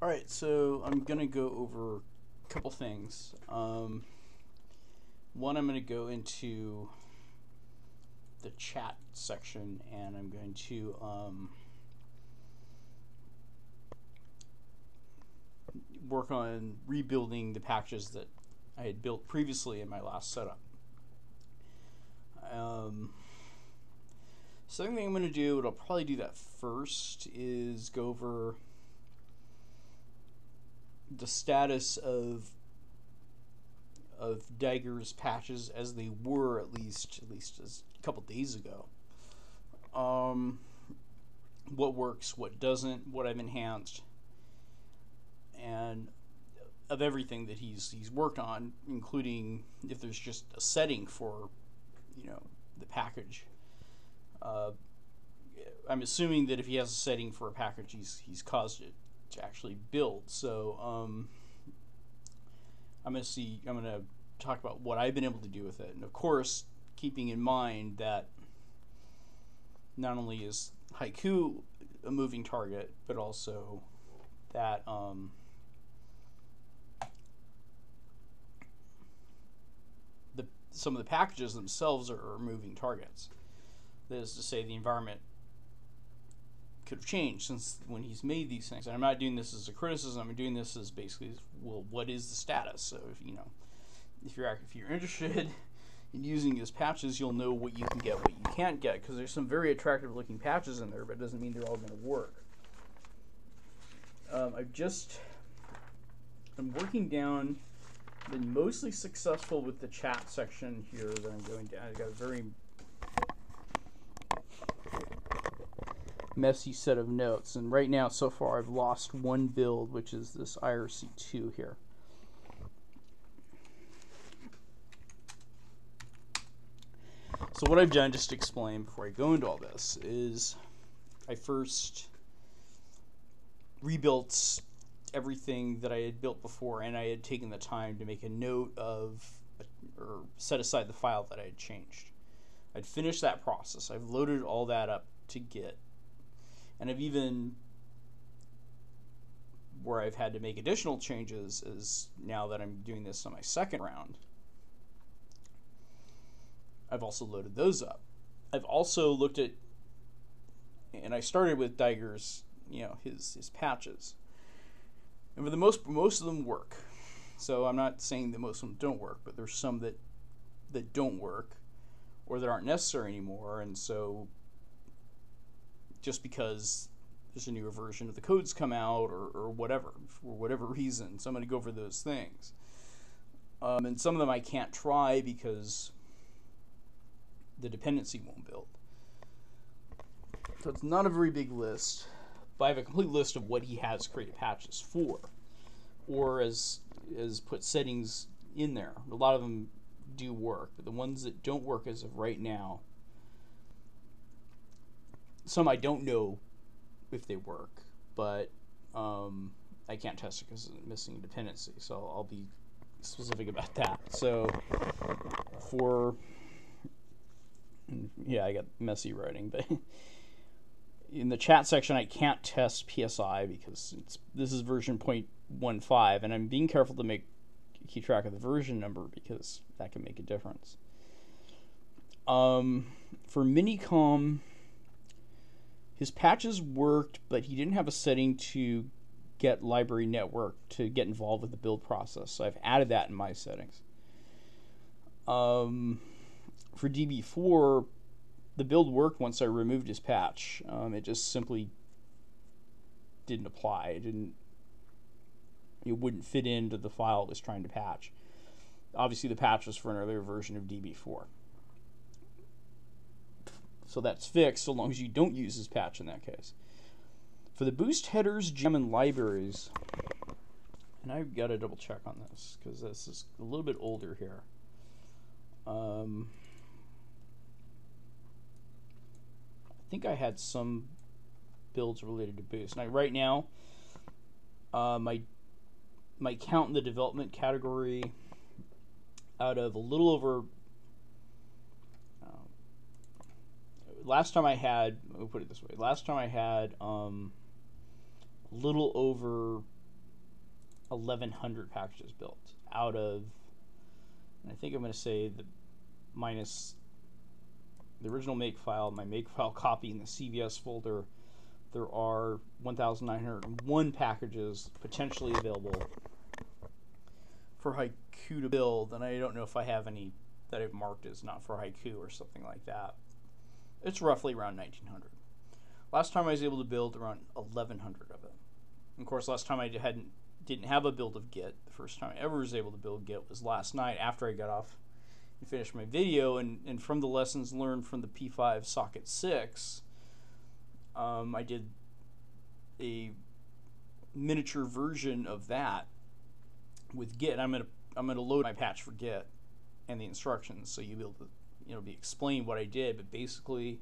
Alright, so I'm going to go over a couple things. One, I'm going to go into the chat section, and I'm going to work on rebuilding the packages that I had built previously in my last setup. Second thing I'm going to do, and I'll probably do that first, is go over the status of Dagger's patches as they were at least as a couple days ago. What works, what doesn't, what I've enhanced, and of everything that he's worked on, including if there's just a setting for the package. I'm assuming that if he has a setting for a package, he's caused it to actually build. So I'm gonna talk about what I've been able to do with it, and of course, keeping in mind that not only is Haiku a moving target, but also that some of the packages themselves are moving targets. That is to say, the environment could have changed since when he's made these things. And I'm not doing this as a criticism. I'm doing this as basically, well, what is the status? So if you're interested in using his patches, you'll know what you can get, what you can't get, because there's some very attractive looking patches in there, but it doesn't mean they're all going to work. I'm working down. Been mostly successful with the chat section here that I'm going down. I've got a very messy set of notes, and right now so far I've lost one build, which is this IRC2 here. So what I've done, just to explain before I go into all this, is I first rebuilt everything that I had built before, and I had taken the time to make a note of or set aside the file that I had changed. I'd finished that process. I've loaded all that up to Git, and I've even, where I've had to make additional changes is now that I'm doing this on my second round, I've also loaded those up. I've also looked at, and I started with Dagger's, his patches. And for the most of them work. So I'm not saying that most of them don't work, but there's some that don't work or that aren't necessary anymore. And so just because there's a newer version of the code's come out or whatever, for whatever reason, so I'm going to go over those things. And some of them I can't try because the dependency won't build. So it's not a very big list. But I have a complete list of what he has created patches for, or as put settings in there. A lot of them do work, but the ones that don't work as of right now, some I don't know if they work, but I can't test it because it's missing dependency, so I'll be specific about that. So I got messy writing, but in the chat section, I can't test PSI because this is version 0.15, and I'm being careful to keep track of the version number because that can make a difference. For Minicom, his patches worked, but he didn't have a setting to get library network to get involved with the build process, so I've added that in my settings. For DB4, the build worked once I removed his patch. It just simply didn't apply. It wouldn't fit into the file it was trying to patch. Obviously, the patch was for an earlier version of DB4. So that's fixed so long as you don't use his patch in that case. For the boost headers, gem, and libraries, and I've got to double check on this because this is a little bit older here. I think I had some builds related to boost. Now, right now, my count in the development category, out of a little over, last time I had, let me put it this way, last time I had a little over 1,100 packages built out of, and I think I'm going to say the minus the original makefile, my makefile copy in the CVS folder, there are 1,901 packages potentially available for Haiku to build, and I don't know if I have any that I've marked as not for Haiku or something like that. It's roughly around 1,900. Last time I was able to build around 1,100 of it. And of course, last time I didn't have a build of Git. The first time I ever was able to build Git was last night after I got off and finished my video. And from the lessons learned from the P5 socket 6, I did a miniature version of that with Git. I'm gonna load my patch for Git and the instructions, so you'll be able to be explain what I did. But basically,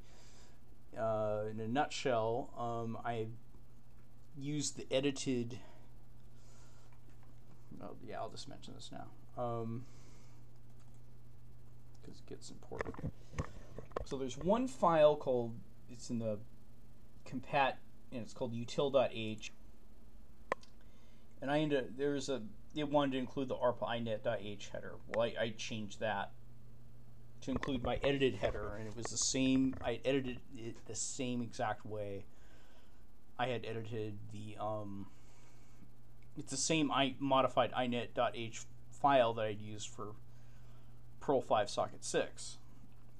in a nutshell, I used the edited. Oh yeah, I'll just mention this now because it gets important. So there's one file called, it's in the compat, and it's called util.h. And it wanted to include the ARPA inet.h header. Well, I changed that to include my edited header, and it was the same. I edited it the same exact way I had edited the it's the same modified inet.h file that I'd used for Perl 5 socket 6,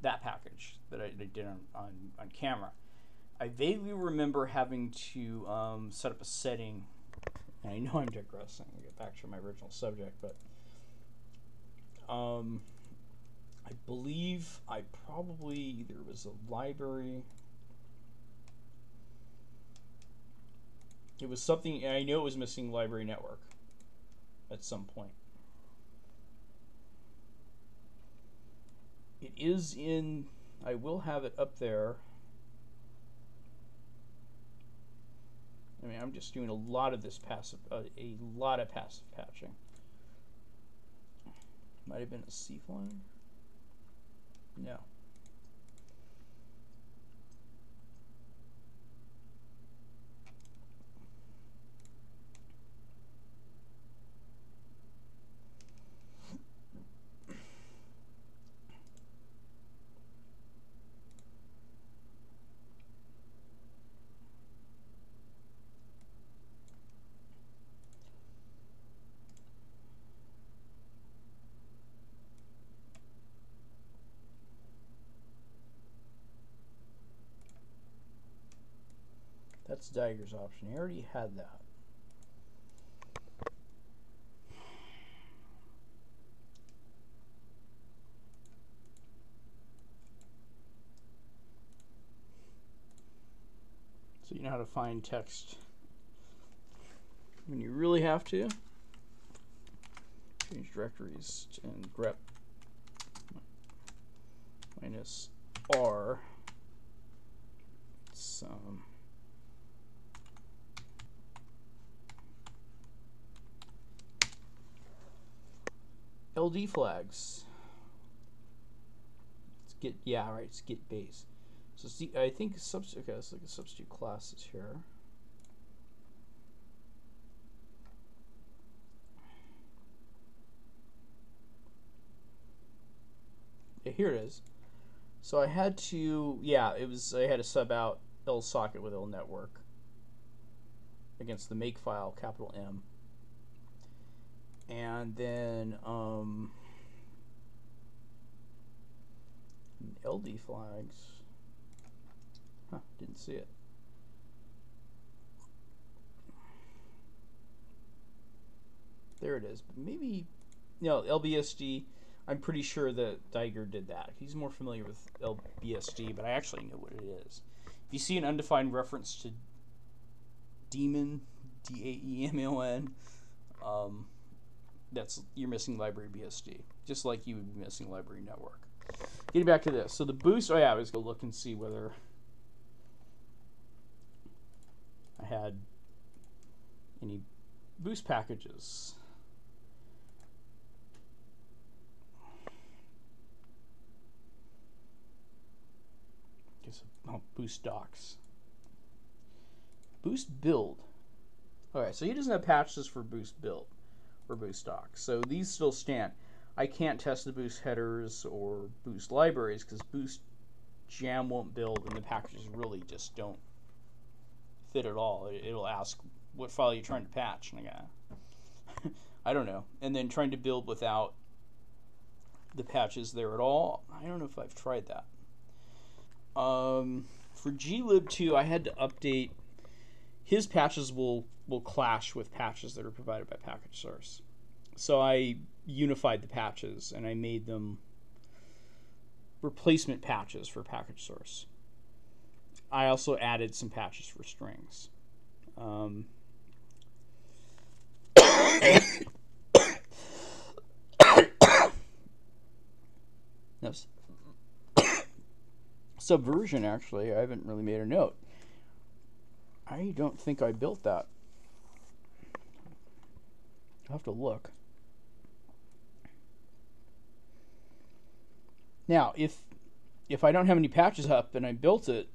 that package that I did on camera. I vaguely remember having to set up a setting, and I know I'm digressing, I'll get back to my original subject, but I believe there was a library. It was something, I know it was missing library network at some point. It is in, I will have it up there. I mean, I'm just doing a lot of this passive patching. Might have been a C flag. No. That's Diger's option. He already had that. So you know how to find text when you really have to. Change directories and grep -r some LD flags. It's Git, yeah, right, it's Git base. So see, I think substitute, okay, let's look at substitute classes here. Yeah, here it is. So I had to, I had to sub out L socket with L network against the makefile, capital M. And then LD flags. Huh, didn't see it. There it is. But maybe, no, LBSD, I'm pretty sure that Diger did that. He's more familiar with LBSD, but I actually know what it is. If you see an undefined reference to daemon, D-A-E-M-O-N, you're missing library BSD, just like you would be missing library network. Getting back to this, so the boost, I was going to look and see whether I had any boost packages. Boost docs. Boost build. Alright, so he doesn't have patches for boost build. or boost stock. So these still stand. I can't test the boost headers or boost libraries because boost jam won't build and the packages really just don't fit at all. It'll ask what file you're trying to patch, and I don't know. And then trying to build without the patches there at all, I don't know if I've tried that. For glib2, I had to update. His patches will clash with patches that are provided by Pkgsrc. So I unified the patches and I made them replacement patches for Pkgsrc. I also added some patches for strings. No, Subversion, actually, I haven't really made a note. I don't think I built that. I'll have to look. Now, if I don't have any patches up and I built it,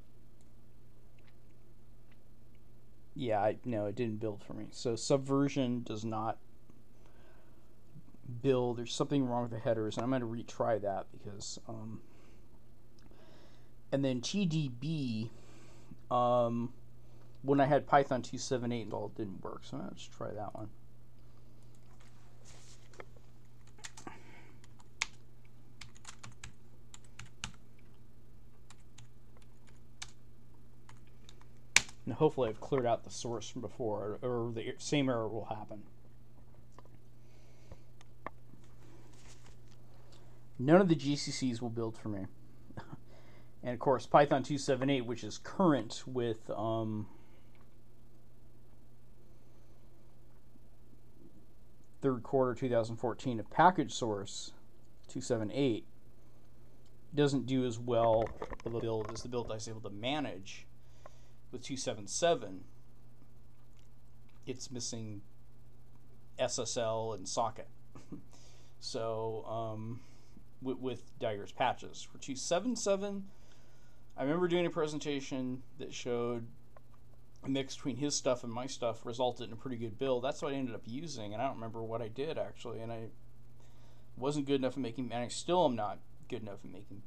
yeah, no, it didn't build for me. So Subversion does not build. There's something wrong with the headers, and I'm going to retry that because... and then TDB, when I had Python 2.7.8 installed, it didn't work, so I'll just try that one. And hopefully I've cleared out the source from before, or the same error will happen. None of the GCCs will build for me. And of course, Python 2.7.8, which is current with third quarter 2014 of Pkgsrc 2.7.8, doesn't do as well of a build as the build I was able to manage with 2.7.7. It's missing SSL and socket. So with Dagger's patches for 2.7.7, I remember doing a presentation that showed a mix between his stuff and my stuff resulted in a pretty good build. That's what I ended up using, and I don't remember what I did actually, and I wasn't good enough at making, and I still am not good enough at making,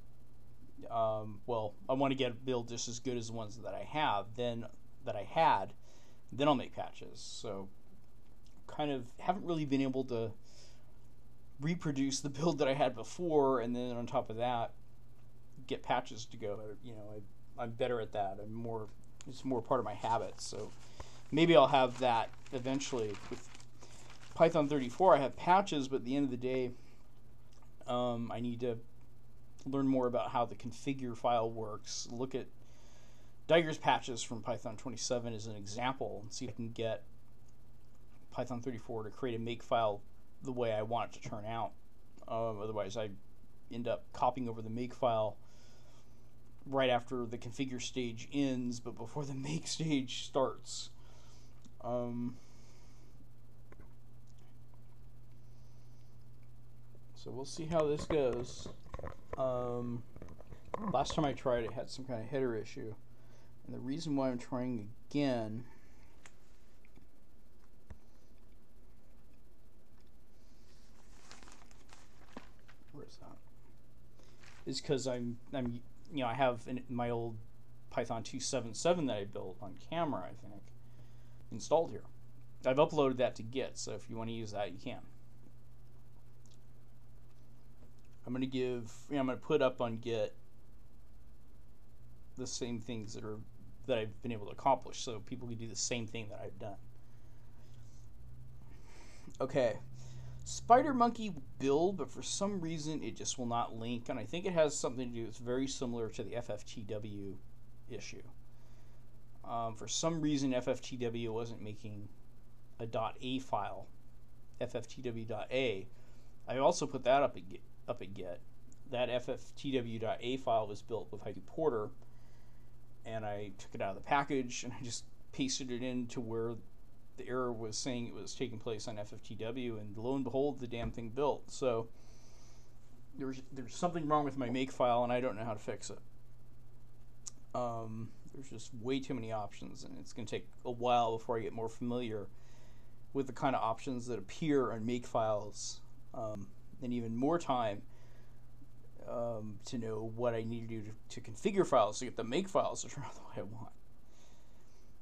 well, I want to get a build just as good as the ones that I have, then I'll make patches. So kind of haven't really been able to reproduce the build that I had before, and then on top of that get patches to go. You know, I'm better at that. It's more part of my habits. So maybe I'll have that eventually. With Python 34 I have patches, but at the end of the day I need to learn more about how the configure file works. Look at Dagger's patches from Python 27 as an example and see if I can get Python 34 to create a makefile the way I want it to turn out. Otherwise I end up copying over the makefile right after the configure stage ends, but before the make stage starts. So we'll see how this goes. Last time I tried it had some kind of header issue, and the reason why I'm trying again is because I'm you know, I have my old Python 2.7.7 that I built on camera, I think, installed here. I've uploaded that to Git, so if you want to use that, you can. I'm going to put up on Git the same things that I've been able to accomplish, so people can do the same thing that I've done. Okay. Spider Monkey build, but for some reason it just will not link, and I think it has something to do, it's very similar to the FFTW issue. For some reason FFTW wasn't making a .a file, FFTW.a. I also put that up at Git. That FFTW.a file was built with Haiku Porter, and I took it out of the package and I just pasted it into where the error was saying it was taking place on FFTW, and lo and behold, the damn thing built. So there's something wrong with my makefile, and I don't know how to fix it. There's just way too many options, and it's going to take a while before I get more familiar with the kind of options that appear on makefiles, and even more time to know what I need to do to configure files to get the makefiles to turn out the way I want.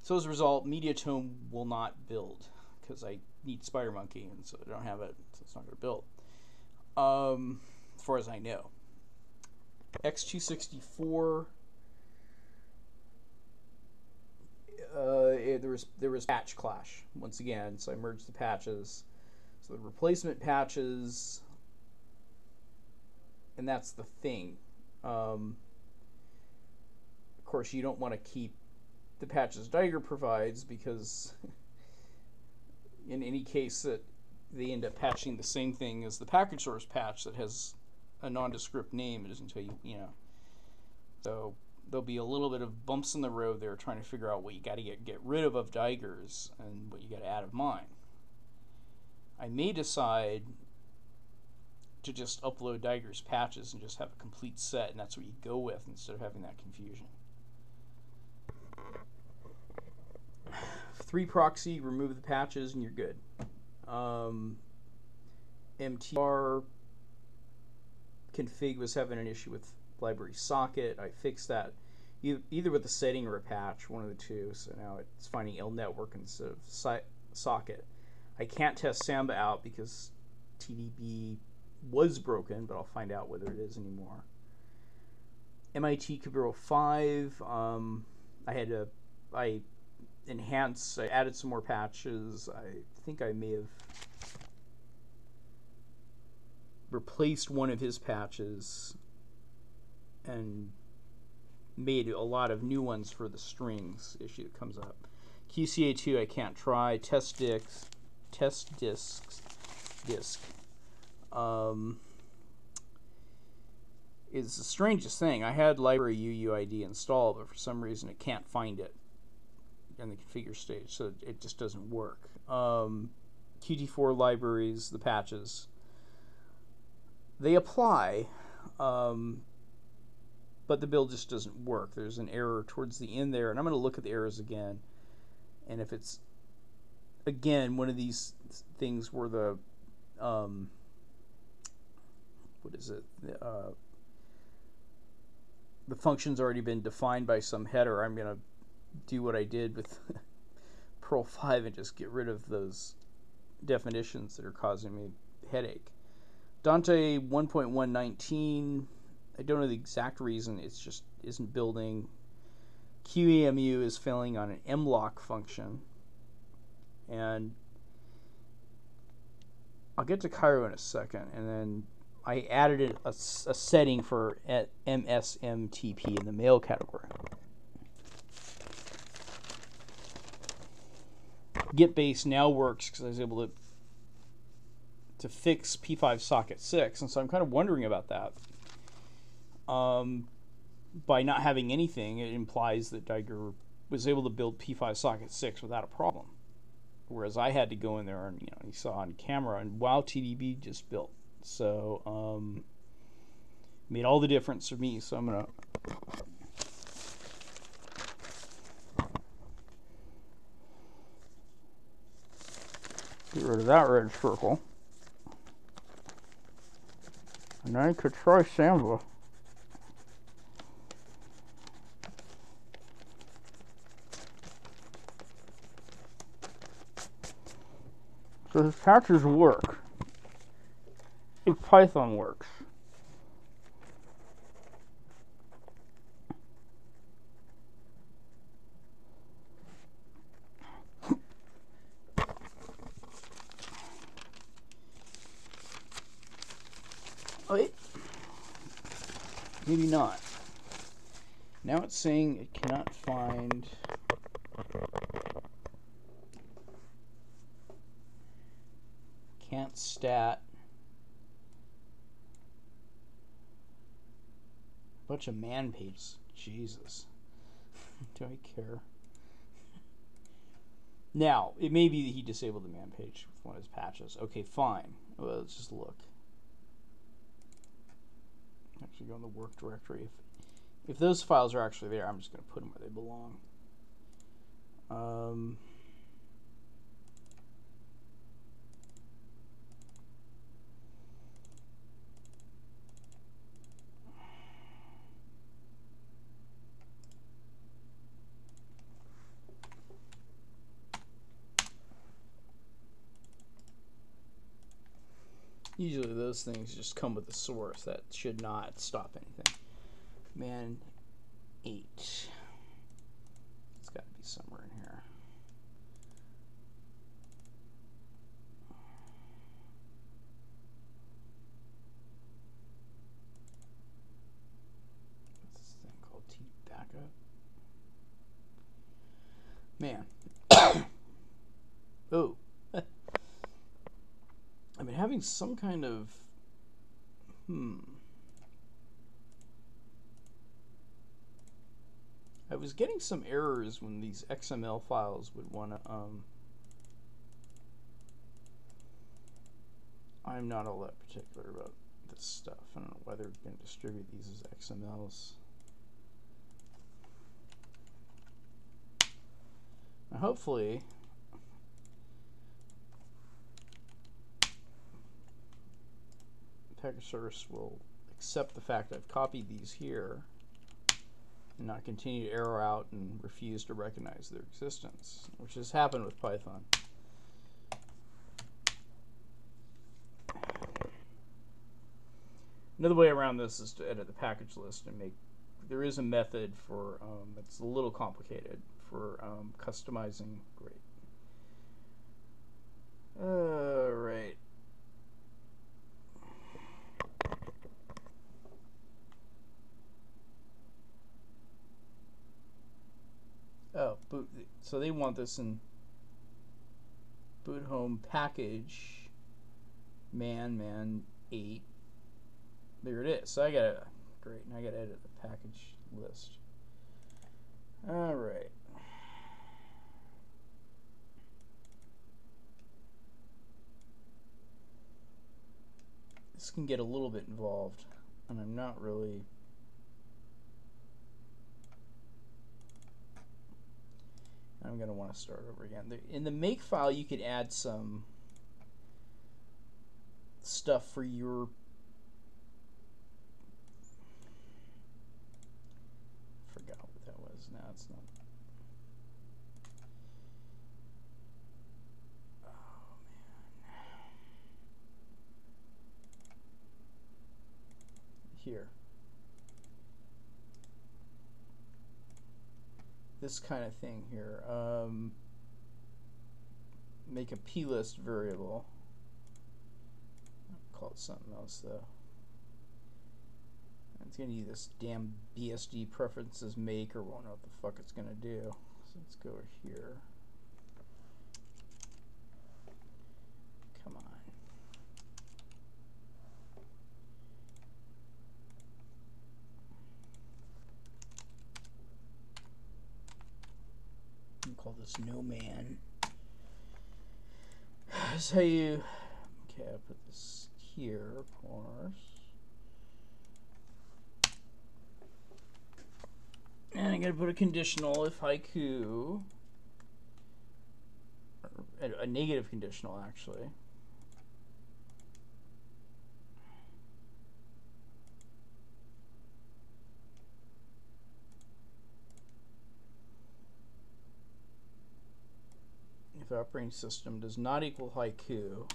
So as a result, Mediatone will not build because I need SpiderMonkey, and so I don't have it, so it's not going to build. As far as I know. X264, there was patch clash once again, so I merged the patches. So the replacement patches, and that's the thing. Of course, you don't want to keep the patches Diger provides, because in any case that they end up patching the same thing as the Pkgsrc patch that has a nondescript name, it doesn't tell you, So there'll be a little bit of bumps in the road there trying to figure out what you got to get rid of Diger's and what you got to add of mine. I may decide to just upload Diger's patches and just have a complete set, and that's what you go with instead of having that confusion. 3 proxy, remove the patches, and you're good. MTR config was having an issue with library socket. I fixed that either with a setting or a patch, one of the two. So now it's finding L network instead of socket. I can't test Samba out because TDB was broken, but I'll find out whether it is anymore. MIT Cabiro 5, I added some more patches. I think I may have replaced one of his patches and made a lot of new ones for the strings issue that comes up. QCA2 I can't try. Test disk is the strangest thing. I had library UUID installed, but for some reason it can't find it in the configure stage, so it just doesn't work. Qt4 libraries, the patches, they apply, but the build just doesn't work. There's an error towards the end there, and I'm going to look at the errors again, and if it's again one of these things where the the function's already been defined by some header, I'm going to do what I did with Perl 5 and just get rid of those definitions that are causing me headache. Dante 1.119, I don't know the exact reason, it's just isn't building. QEMU is failing on an mlock function, and I'll get to Cairo in a second. And then I added a setting for MSMTP in the mail category. GetBase now works because I was able to fix P5 socket 6, and so I'm kind of wondering about that. By not having anything, it implies that Diger was able to build P5 socket 6 without a problem, whereas I had to go in there and you saw on camera, and wow, TDB just built. So made all the difference for me. So I'm gonna get rid of that red circle. And I could try Samba. So his patches work. If Python works. Wait. Maybe not. Now it's saying it cannot find can't stat bunch of man pages. Jesus. Do I care? Now, it may be that he disabled the man page with one of his patches. Okay, fine. Well, let's just look. Actually go in the work directory. If those files are actually there, I'm just going to put them where they belong. Usually those things just come with a source. That should not stop anything. Man 8. It's got to be somewhere in here. What's this thing called? T backup? Man. Oh. I've been having some kind of I was getting some errors when these XML files would want to I'm not all that particular about this stuff. I don't know why they're going to distribute these as XMLs. Now hopefully Pkgsrc will accept the fact I've copied these here and not continue to error out and refuse to recognize their existence, which has happened with Python. Another way around this is to edit the package list and make. There is a method for it's a little complicated for customizing. Great. Right. Oh, boot. So they want this in boot home package man 8. There it is. So I gotta great. Now I gotta edit the package list. All right. This can get a little bit involved, and I'm not really. I'm going to want to start over again. In the make file, you could add some stuff for your forgot what that was. Now it's not. Oh man. Here. This kind of thing here. Make a plist variable. I'll call it something else though. It's gonna use this damn BSD preferences make or won't know what the fuck it's gonna do. So let's go here. Come on. Call this no man. That's how you. Okay, I put this here, of course. And I'm gonna put a conditional if haiku, or a negative conditional actually. The operating system does not equal haiku.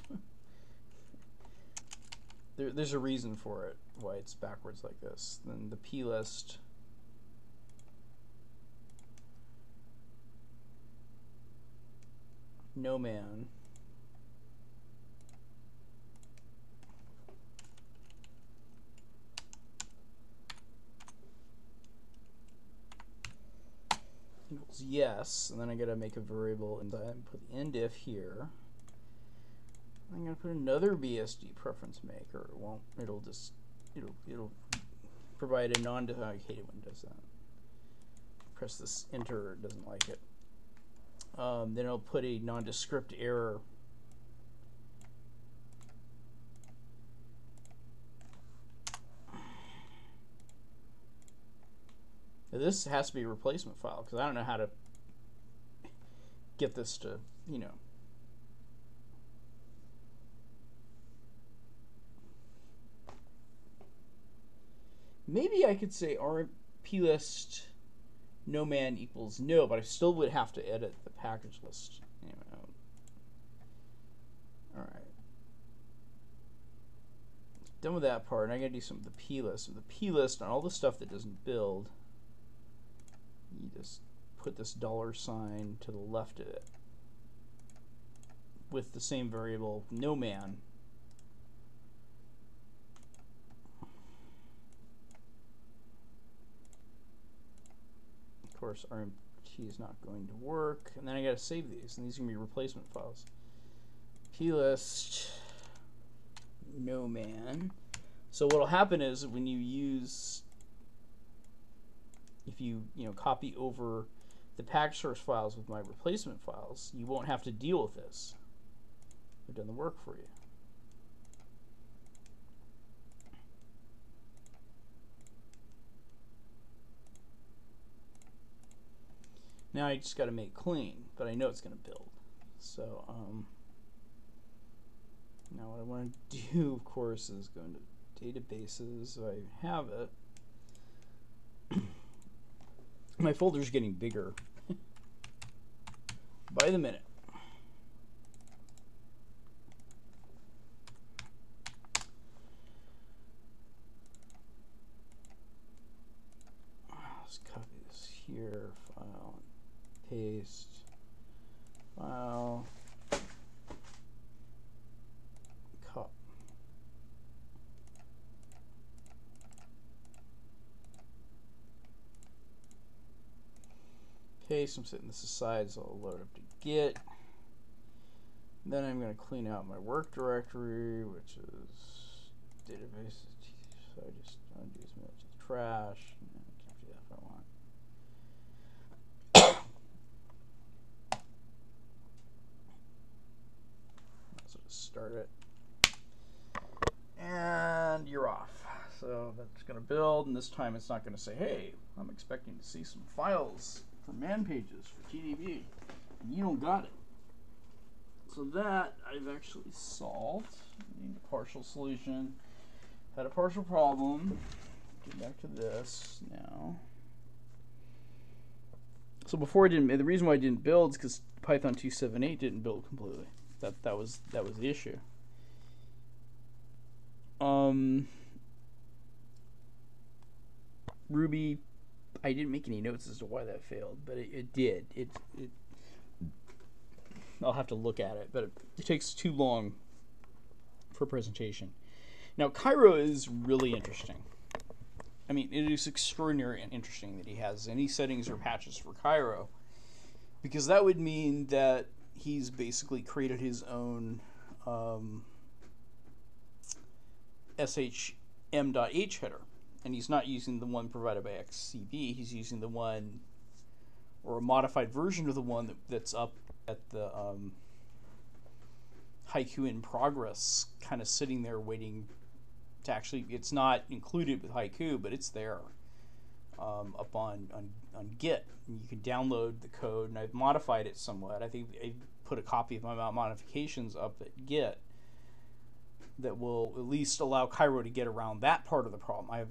There's a reason for it, why it's backwards like this. Then the plist no man equals yes, and then I gotta make a variable and put the end if here. I'm gonna put another BSD preference maker. It won't. It'll provide a I hate it when it does that. Press this enter. It doesn't like it. Then it'll put a nondescript error. Now this has to be a replacement file because I don't know how to get this to, you know. Maybe I could say plist no man equals no, but I still would have to edit the package list. Anyway, all right. done with that part, and I gotta do some of the plist. With the plist on all the stuff that doesn't build, you just put this $sign to the left of it with the same variable, no man. Of course, RMT is not going to work, and then I gotta save these, and these are gonna be replacement files. Plist no man. So what'll happen is when you use, if you copy over the Pkgsrc files with my replacement files, you won't have to deal with this. I've done the work for you. Now I just got to make clean, but I know it's going to build. So now what I want to do, of course, is go into databases. I have it. My folder's getting bigger by the minute. Let's copy this here, file, paste, file, cut. Paste, I'm setting this aside so I'll load up to Git. Then I'm going to clean out my work directory, which is databases. So I just undo as much as trash. No, I can't do that if I want. So just start it. And you're off. So that's going to build, and this time it's not going to say, hey, I'm expecting to see some files for man pages for TDB, and you don't got it. So that I've actually solved. I need a partial solution. Had a partial problem. Get back to this now. So before I didn't, the reason why I didn't build is because Python 2.7.8 didn't build completely. That was the issue. Ruby, I didn't make any notes as to why that failed, but it did. I'll have to look at it, but it takes too long for presentation. Now, Cairo is really interesting. I mean, it is extraordinary and interesting that he has any settings or patches for Cairo, because that would mean that he's basically created his own shm.h header, and he's not using the one provided by XCB. He's using the one, or a modified version of the one that's up at the Haiku in progress, kind of sitting there waiting to actually, it's not included with Haiku, but it's there up on Git. And you can download the code, and I've modified it somewhat. I think I put a copy of my modifications up at Git that will at least allow Cairo to get around that part of the problem. I have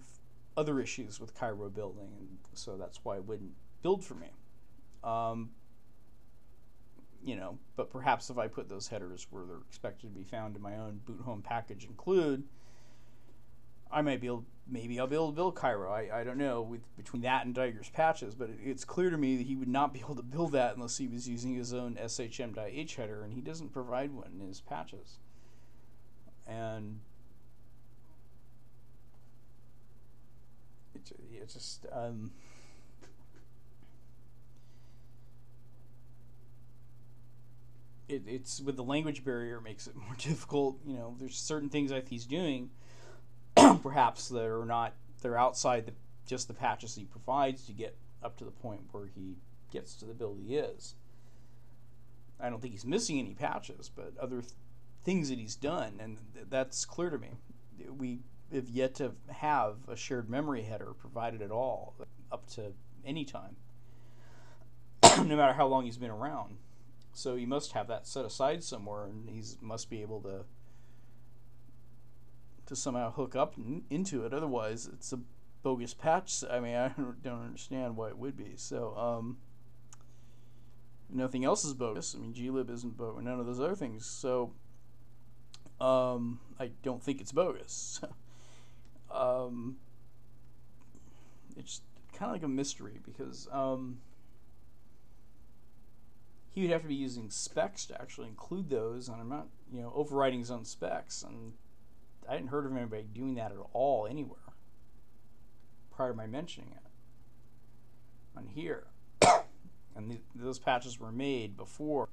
other issues with Cairo building, and so that's why it wouldn't build for me. But perhaps if I put those headers where they're expected to be found in my own boot home package include, I might be able, maybe I'll be able to build Cairo. I don't know between that and Diger's patches, but it's clear to me that he would not be able to build that unless he was using his own shm.h header, and he doesn't provide one in his patches. And it's just it's with the language barrier, it makes it more difficult. There's certain things that he's doing perhaps they're outside just the patches he provides to get up to the point where he gets to the build he is. I don't think he's missing any patches, but other things that he's done, and that's clear to me. We have yet to have a shared memory header provided at all up to any time, no matter how long he's been around. So he must have that set aside somewhere, and he must be able to somehow hook up into it. Otherwise, it's a bogus patch. I mean, I don't understand why it would be. So nothing else is bogus. I mean, glib isn't bogus. None of those other things. So I don't think it's bogus. it's kind of like a mystery because he would have to be using specs to actually include those, and I'm not, overriding his own specs, and I hadn't heard of anybody doing that at all anywhere prior to my mentioning it on here. And those patches were made before,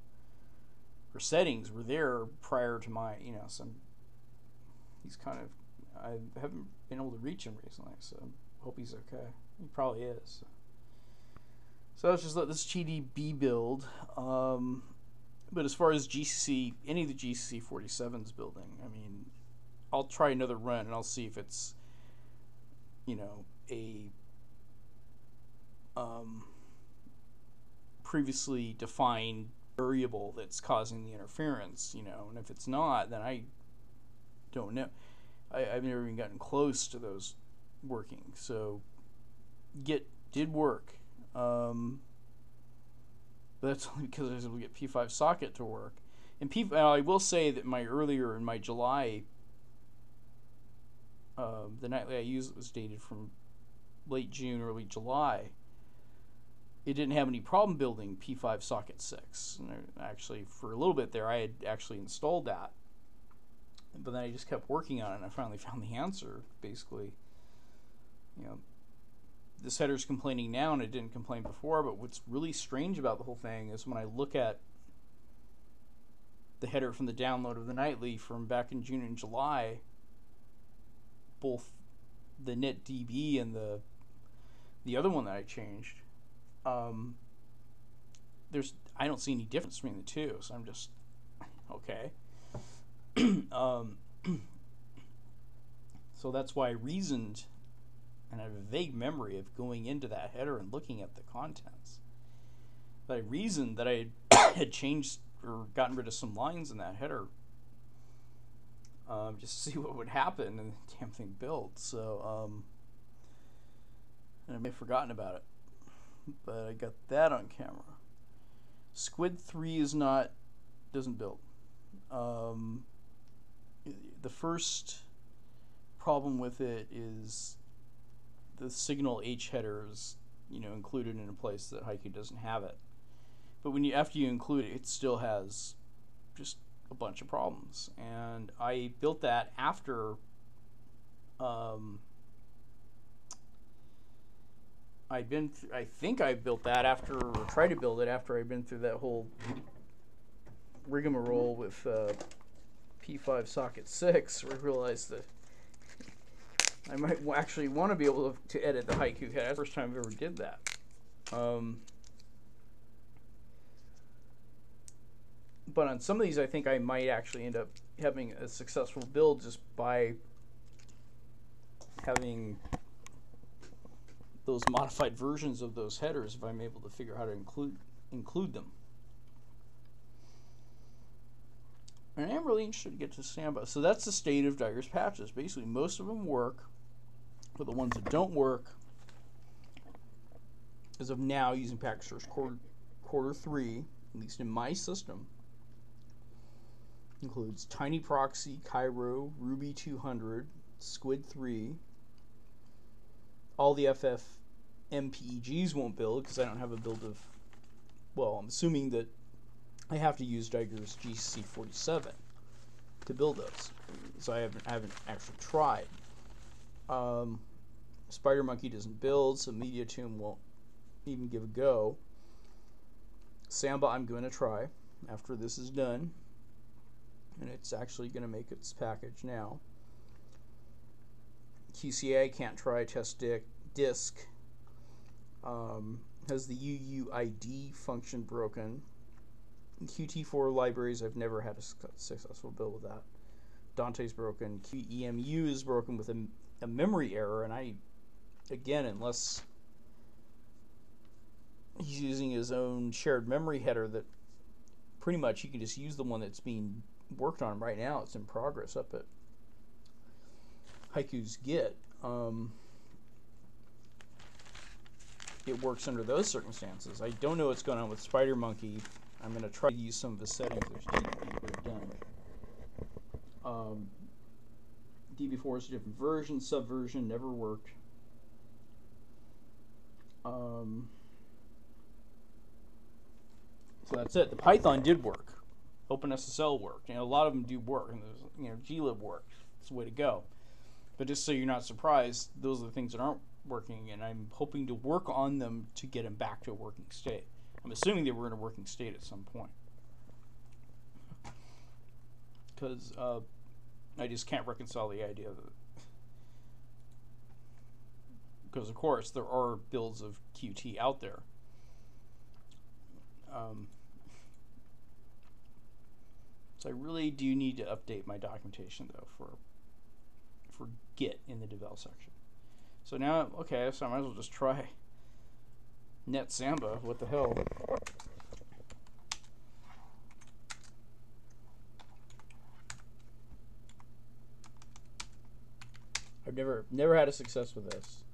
or settings were there prior to my, he's kind of, I haven't been able to reach him recently, so I hope he's okay. He probably is. So let's just let this GDB build. But as far as GCC, any of the GCC 47s building, I mean, I'll try another run and I'll see if it's, a previously defined variable that's causing the interference, and if it's not, then I don't know. I've never even gotten close to those working. So Git did work, but that's only because I was able to get P5 socket to work. And I will say that in my July, the nightly I used it was dated from late June, early July. It didn't have any problem building P5 socket 6. And actually, for a little bit there, I had actually installed that. But then I just kept working on it, and I finally found the answer. Basically, this header's complaining now, and it didn't complain before. But what's really strange about the whole thing is when I look at the header from the download of the nightly from back in June and July, both the NetDB and the other one that I changed, I don't see any difference between the two, so I'm just okay. So that's why I reasoned, and I have a vague memory of going into that header and looking at the contents. But I reasoned that I had changed or gotten rid of some lines in that header, just to see what would happen, and the damn thing built. So, and I may have forgotten about it, but I got that on camera. Squid 3 doesn't build. The first problem with it is the signal H header is, included in a place that Haiku doesn't have it. But after you include it, it still has just a bunch of problems. And I built that after I think I built that after, or tried to build it after I'd been through that whole rigmarole with P5 socket 6, where I realized that I might actually want to be able to edit the Haiku header. That's the first time I ever did that. But on some of these, I think I might actually end up having a successful build just by having those modified versions of those headers, if I'm able to figure out how to include them. And I am really interested to get to Samba. So that's the state of Dyer's patches. Basically, most of them work, but the ones that don't work, as of now, using Pkgsrc quarter 3, at least in my system, includes Tiny Proxy, Cairo, Ruby 200, Squid 3. All the FFmpeg's won't build because I don't have a build of, well, I'm assuming that I have to use Dyer's GCC 47 to build those. So I haven't actually tried. Spider Monkey doesn't build, so MediaTune won't even give a go. Samba I'm going to try after this is done. And it's actually going to make its package now. QCA can't try. Test disk has the UUID function broken. Qt4 libraries, I've never had a successful build with that. Dante's broken. QEMU is broken with a memory error, and again, unless he's using his own shared memory header, that pretty much you can just use the one that's being worked on right now. It's in progress up at Haiku's Git. It works under those circumstances. I don't know what's going on with Spider Monkey. I'm going to try to use some of the settings. There's done. DB4 is a different version. Subversion never worked. So that's it. The Python did work. OpenSSL worked. A lot of them do work, and glib works. It's the way to go. But just so you're not surprised, those are the things that aren't working, and I'm hoping to work on them to get them back to a working state. I'm assuming they were in a working state at some point, because I just can't reconcile the idea of it. Because of course there are builds of Qt out there. So I really do need to update my documentation though for Git in the devel section. So now, okay, so I might as well just try net Samba. What the hell? I've never had a success with this.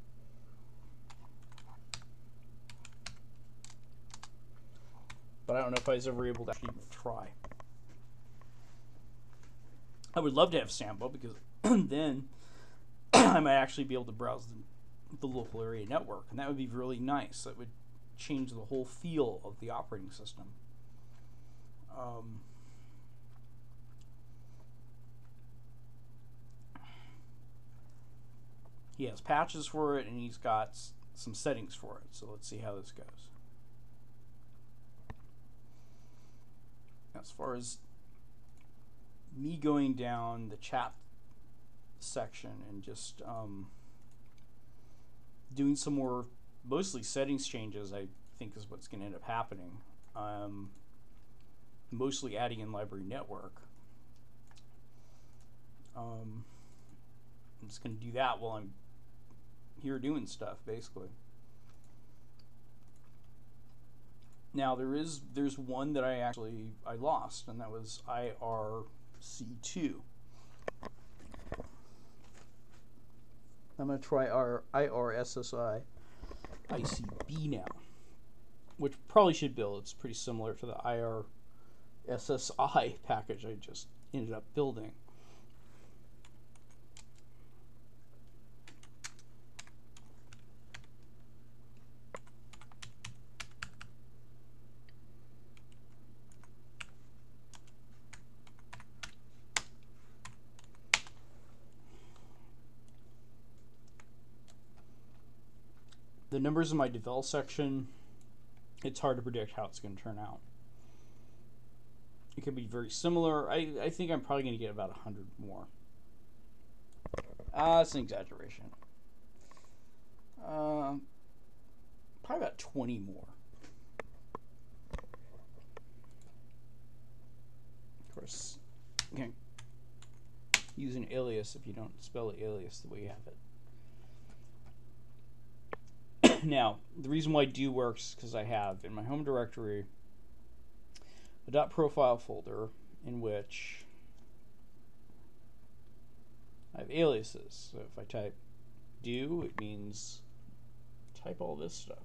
But I don't know if I was ever able to actually even try. I would love to have Samba, because then I might actually be able to browse the local area network, and that would be really nice. That would change the whole feel of the operating system. He has patches for it, and he's got some settings for it. So let's see how this goes. As far as me going down the chat section and just doing some more, mostly settings changes, I think is what's going to end up happening. Mostly adding in library network. I'm just going to do that while I'm here doing stuff, basically. Now there's one that I lost, and that was IRC2. I'm going to try our IRSSI ICB now, which probably should build. It's pretty similar to the IRSSI package I just ended up building. The numbers in my devel section, it's hard to predict how it's going to turn out. It could be very similar. I think I'm probably going to get about 100 more. That's an exaggeration. Probably about 20 more. Of course, you can't use an alias if you don't spell the alias the way you have it. Now, the reason why do works is because I have in my home directory a .profile folder in which I have aliases. So if I type do, it means type all this stuff.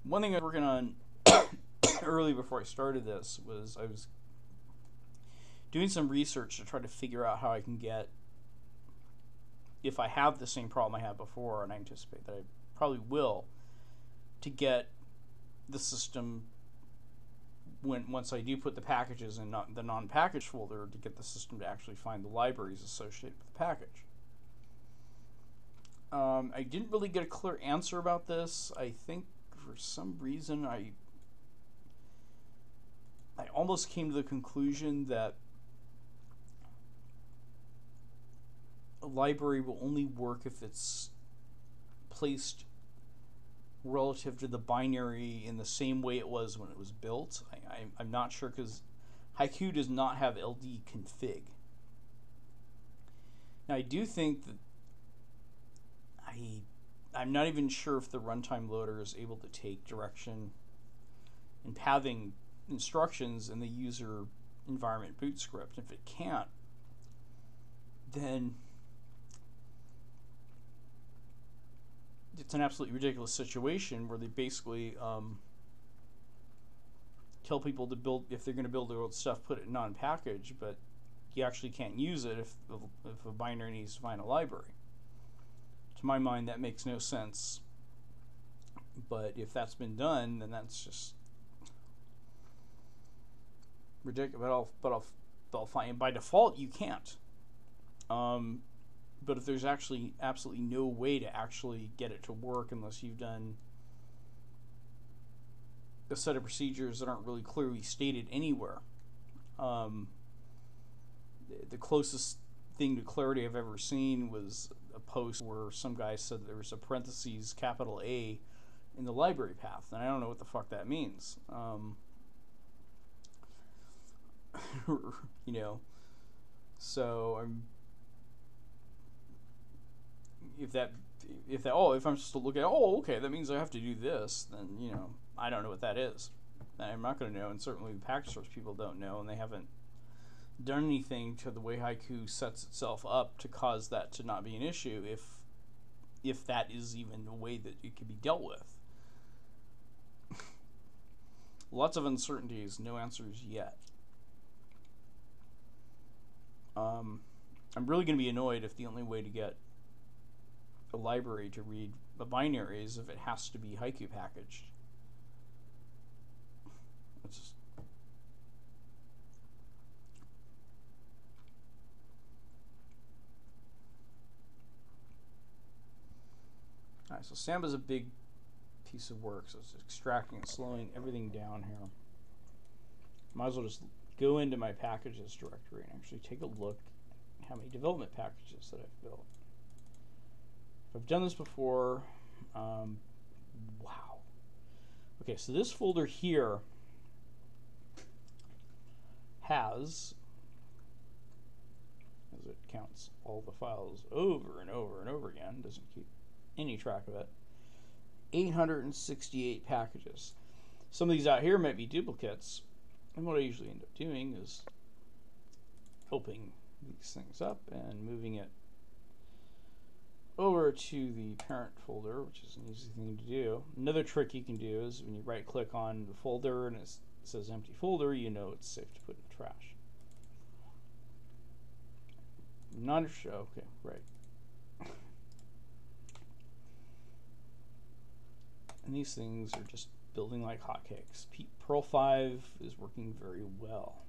One thing I was working on early before I started this was I was doing some research to try to figure out how I can get, if I have the same problem I had before, and I anticipate that I probably will, to get the system, once I do put the packages in the non-package folder, to get the system to actually find the libraries associated with the package. I didn't really get a clear answer about this. I think for some reason I almost came to the conclusion that a library will only work if it's placed relative to the binary in the same way it was when it was built. I'm not sure, because Haiku does not have LD config. Now I do think that I'm not even sure if the runtime loader is able to take direction and pathing instructions in the user environment boot script. If it can't, then it's an absolutely ridiculous situation where they basically tell people to build, if they're going to build their own stuff, put it non-package, but you actually can't use it if a binary needs to find a library. To my mind, that makes no sense. But if that's been done, then that's just ridiculous. But I'll find by default you can't. But if there's actually absolutely no way to actually get it to work unless you've done a set of procedures that aren't really clearly stated anywhere, the closest thing to clarity I've ever seen was a post where some guy said there was a parentheses capital A in the library path, and I don't know what the fuck that means. You know, so if I'm supposed to look at, okay, that means I have to do this, then, you know, I don't know what that is. And I'm not going to know, and certainly the Pkgsrc people don't know, and they haven't done anything to the way Haiku sets itself up to cause that to not be an issue, if that is even a way that it can be dealt with. Lots of uncertainties, no answers yet. I'm really going to be annoyed if the only way to get a library to read a binary is if it has to be Haiku packaged. It's just... Alright, so Samba's a big piece of work, so it's extracting and slowing everything down here. Might as well just go into my packages directory and actually take a look at how many development packages that I've built. I've done this before. Wow. Okay, so this folder here has, as it counts all the files over and over and over again, doesn't keep any track of it, 868 packages. Some of these out here might be duplicates, and what I usually end up doing is opening these things up and moving it over to the parent folder, which is an easy thing to do. Another trick you can do is when you right click on the folder and it says empty folder, you know it's safe to put in the trash. Not a show, okay, right. And these things are just building like hotcakes. Perl 5 is working very well.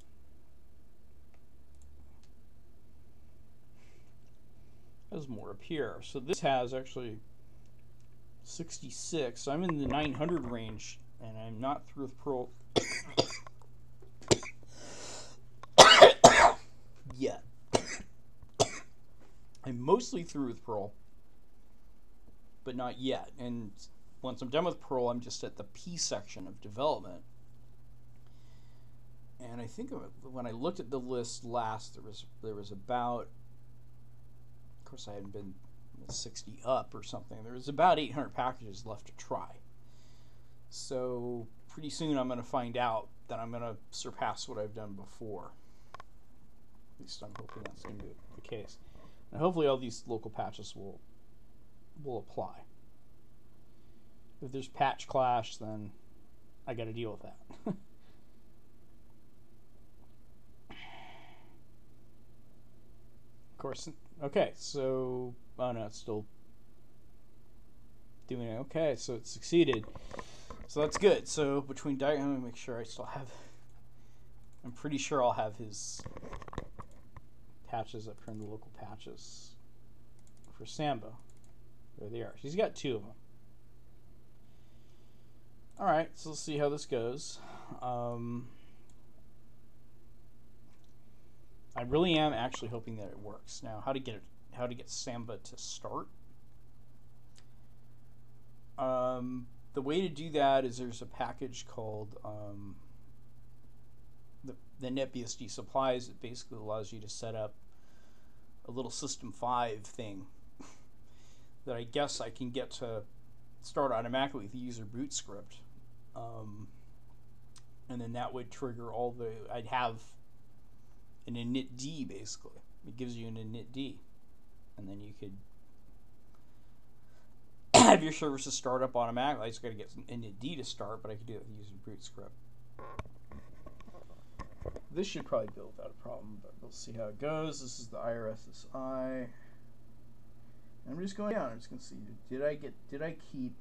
There's more up here. So this has actually 66. So I'm in the 900 range, and I'm not through with Perl yet. I'm mostly through with Perl, but not yet. And once I'm done with Perl, I'm just at the P section of development. And I think when I looked at the list last, there was about, of course I hadn't been 60 up or something, there was about 800 packages left to try. So pretty soon I'm going to find out that I'm going to surpass what I've done before. At least I'm hoping that's going to be the case. And hopefully all these local patches will apply. If there's patch clash, then I got to deal with that. Of course. Okay, so oh no, it's still doing it. Okay, so it succeeded. So that's good. So between I'm gonna make sure I still have. I'm pretty sure I'll have his patches up here in the local patches for Samba. There they are. He's got 2 of them. All right, so let's see how this goes. I really am actually hoping that it works. Now, how to get Samba to start? The way to do that is there's a package called the NetBSD supplies that basically allows you to set up a little System 5 thing that I guess I can get to start automatically with the user boot script. And then that would trigger all the, I'd have an initd basically. It gives you an initd. And then you could have your services start up automatically. I just got to get an initd to start, but I could do it with the user boot script. this should probably build without a problem, but we'll see how it goes. This is the IRSSI. And I'm just going down. I'm just going to see, did I keep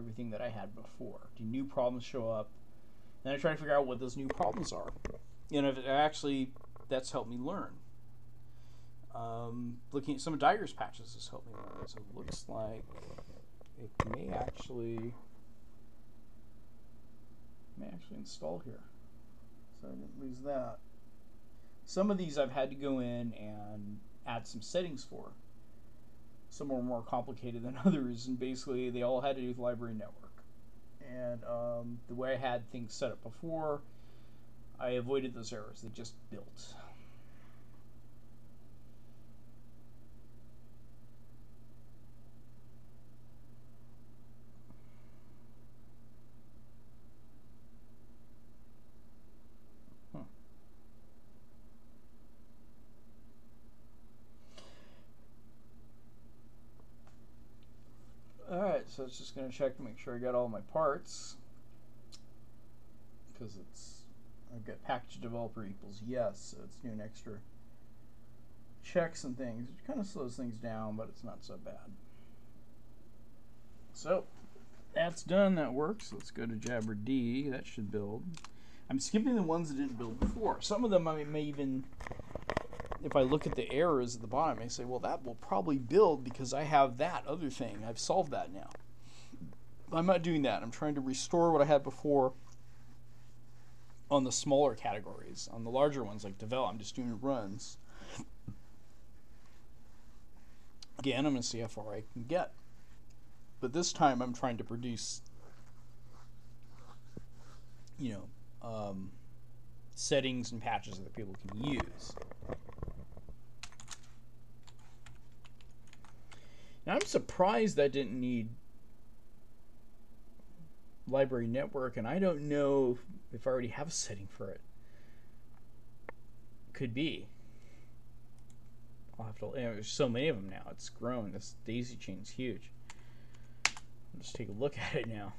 everything that I had before? Do new problems show up? And I try to figure out what those new problems are. And if it actually, that's helped me learn. Looking at some of Diger's patches has helped me learn. So it looks like it may actually install here. So I didn't lose that. Some of these I've had to go in and add some settings for. Some are more complicated than others, and basically they all had to do with library network. And the way I had things set up before, I avoided those errors. They just built. Alright, so it's just going to check to make sure I got all my parts. Because I've got package developer equals yes, so it's doing extra checks and things. It kind of slows things down, but it's not so bad. So, that's done, that works. Let's go to Jabber D, that should build. I'm skipping the ones that didn't build before. Some of them I may even, if I look at the errors at the bottom, I may say, well, that will probably build because I have that other thing. I've solved that now. I'm not doing that. I'm trying to restore what I had before on the smaller categories. On the larger ones, like develop, I'm just doing runs. Again, I'm going to see how far I can get. But this time, I'm trying to produce, settings and patches that people can use. Now, I'm surprised that didn't need library network, and I don't know if I already have a setting for it. Could be. I'll have to. There's so many of them now. It's grown. This daisy chain's huge. Let's take a look at it now.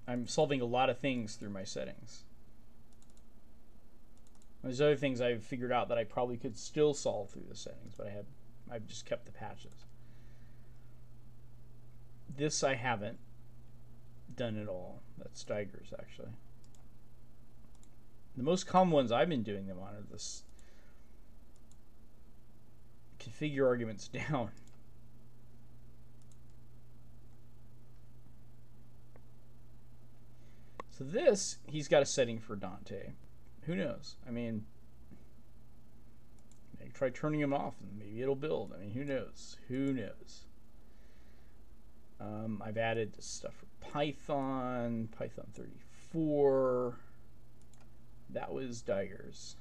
I'm solving a lot of things through my settings. There's other things I've figured out that I probably could still solve through the settings, but I've just kept the patches. This I haven't done at all. That's Diger's, actually. The most common ones I've been doing them on are this configure arguments down. So this, he's got a setting for Dante. Who knows? I mean, maybe try turning him off and maybe it'll build. I mean, who knows? Who knows? I've added stuff for Python 34. That was Diger's.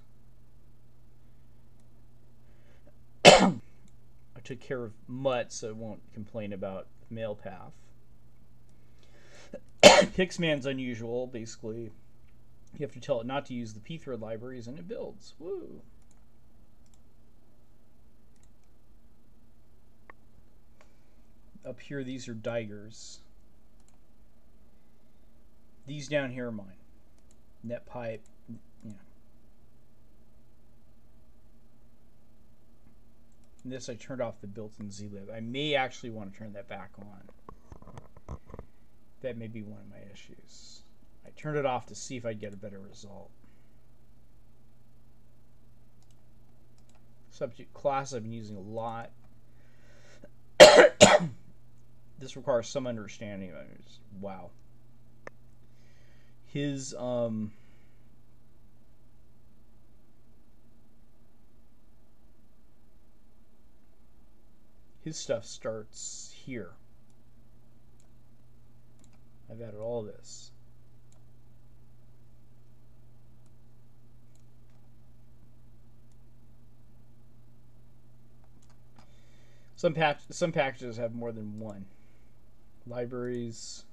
I took care of Mutt, so it won't complain about mail path. Pixman's unusual. Basically, you have to tell it not to use the pthread libraries, and it builds. Woo! Up here, these are Diger's. These down here are mine. NetPipe, And this, I turned off the built-in zlib. I may actually want to turn that back on. That may be one of my issues. I turned it off to see if I'd get a better result. Subject class I've been using a lot. This requires some understanding of it. Wow. His stuff starts here. I've added all this. Some packages have more than one. Libraries.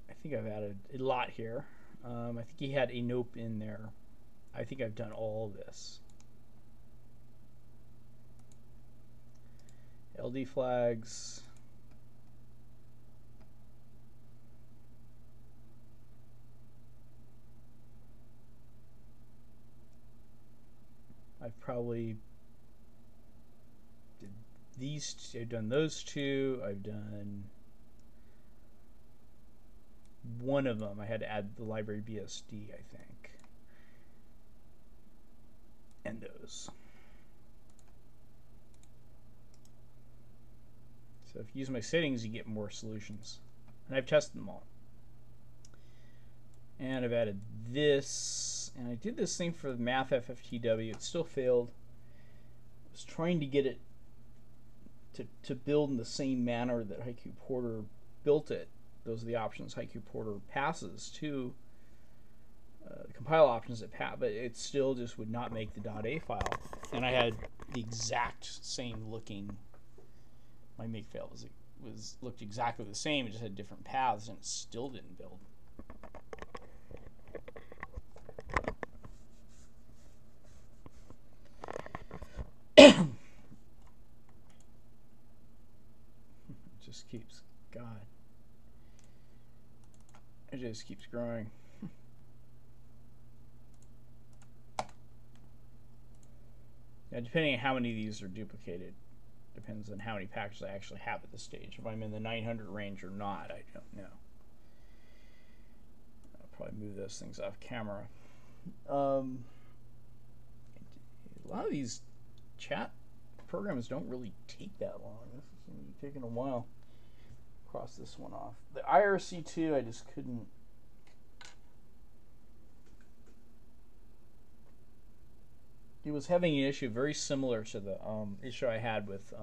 I think I've added a lot here. I think he had a nope in there. I think I've done all this. LD flags. probably did these two. I've done those two. I've done one of them. I had to add the library BSD, I think, and those. So if you use my settings, you get more solutions. And I've tested them all. And I've added this. And I did this thing for the math FFTW. It still failed. I was trying to get it to build in the same manner that Haiku Porter built it. Those are the options Haiku Porter passes to the compile options that pass, but it still just would not make the .a file. And I had the exact same looking. My makefile looked exactly the same. It just had different paths, and it still didn't build. It just keeps, God. It just keeps growing. Now, depending on how many of these are duplicated, depends on how many packages I actually have at this stage. If I'm in the 900 range or not, I don't know. I'll probably move those things off camera. A lot of these chat programs don't really take that long. This is going to be taking a while. Cross this one off. The IRC2, I just couldn't. It was having an issue very similar to the issue I had with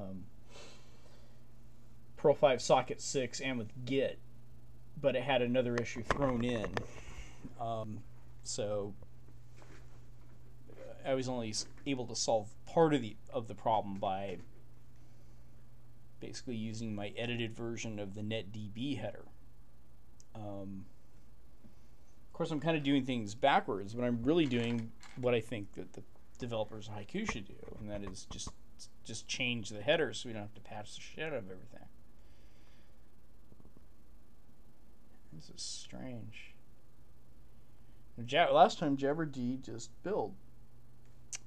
Perl 5 Socket 6 and with Git, but it had another issue thrown in. So I was only able to solve part of the problem by basically using my edited version of the netDB header. Of course, I'm kind of doing things backwards, but I'm really doing what I think that the developers of Haiku should do, and that is just change the header so we don't have to patch the shit out of everything. This is strange. Last time Jabberd just built,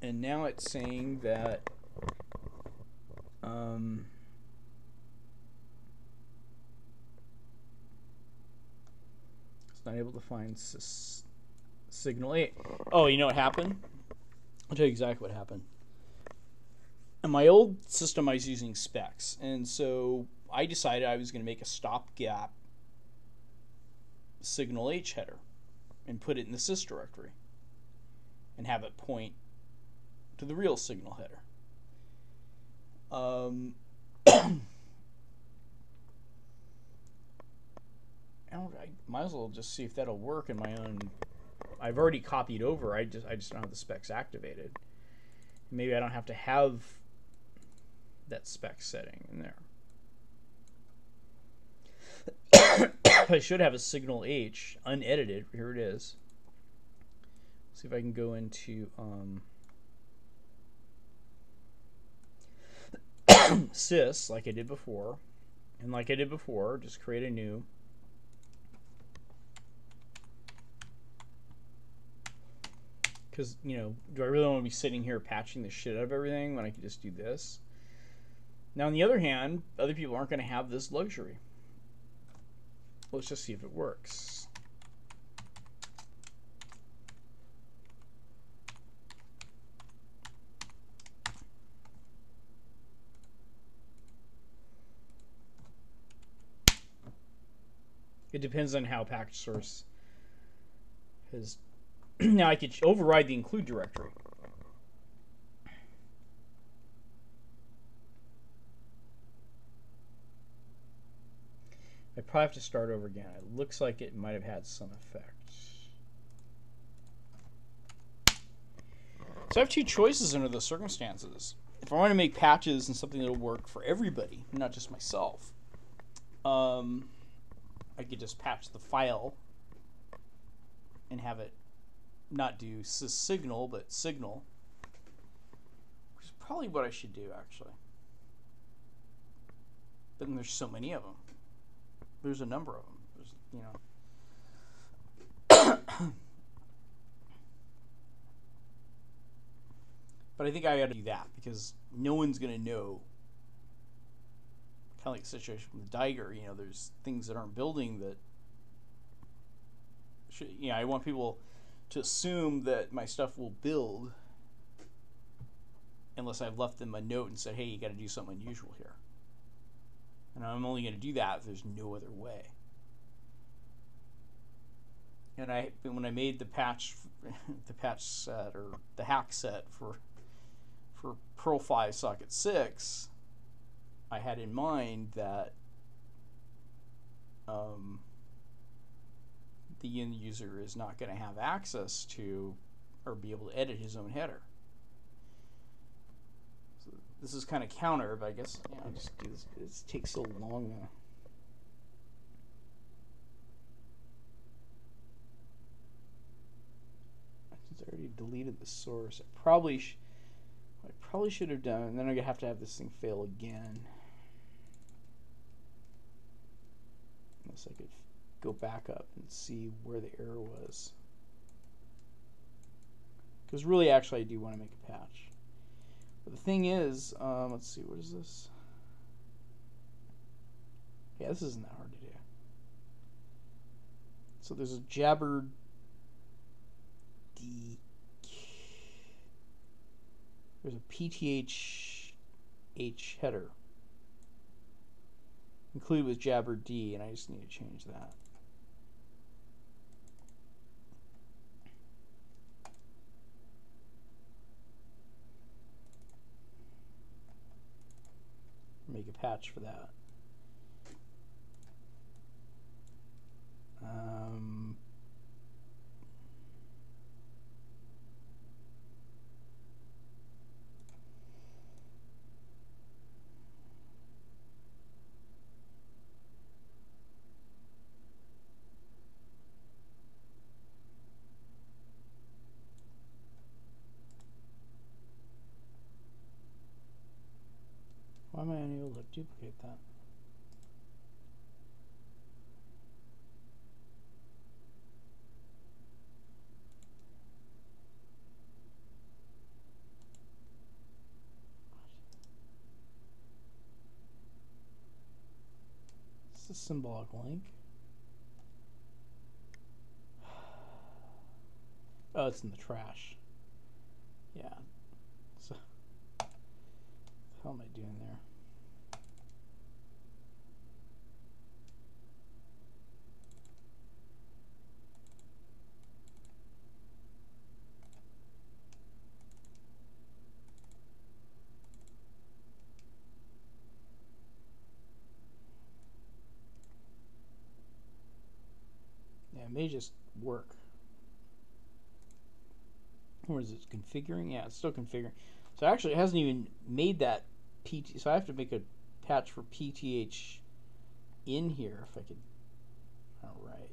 and now it's saying that it's not able to find signal 8. Oh, you know what happened? I'll tell you exactly what happened. In my old system, I was using specs, and so I decided I was going to make a stopgap signal H header and put it in the sys directory and have it point to the real signal header. I might as well just see if that'll work in my own. I've already copied over. I just don't have the specs activated. Maybe I don't have to have that spec setting in there. I should have a signal H unedited. Here it is. See if I can go into sys like I did before, and like I did before, just create a new. Because, you know, do I really want to be sitting here patching the shit out of everything when I could just do this? Now, on the other hand, other people aren't going to have this luxury. Let's just see if it works. It depends on how Pkgsrc has. Now I could override the include directory. I probably have to start over again. It looks like it might have had some effect. So I have two choices under those circumstances. If I want to make patches and something that'll work for everybody, not just myself, I could just patch the file and have it not do signal, but signal, which is probably what I should do, actually. But then there's so many of them. There's a number of them. There's, you know. But But I think I got to do that because no one's going to know. Kind of like the situation with Diger, you know, there's things that aren't building that. You know, I want people to assume that my stuff will build unless I've left them a note and said, hey, you got to do something unusual here. And I'm only going to do that if there's no other way. And when I made the patch set or the hack set for Perl 5 socket 6, I had in mind that the end user is not going to have access to or be able to edit his own header. So this is kind of counter, but I guess I'll just do this. It takes so long now. I already deleted the source. I probably should have done, and then I'm gonna have to have this thing fail again. Unless I could go back up and see where the error was. Because really, actually, I do want to make a patch. But the thing is, let's see, what is this? Yeah, this isn't that hard to do. So there's a jabber D. There's a PTH H header included with jabber D, and I just need to change that. Make a patch for that. Why am I unable to duplicate that? It's a symbolic link. Oh, it's in the trash. Yeah. So, what the hell am I doing there? Yeah, it may just work. Or is it configuring? Yeah, it's still configuring. So actually, it hasn't even made that PT. So I have to make a patch for PTH in here if I could. All right.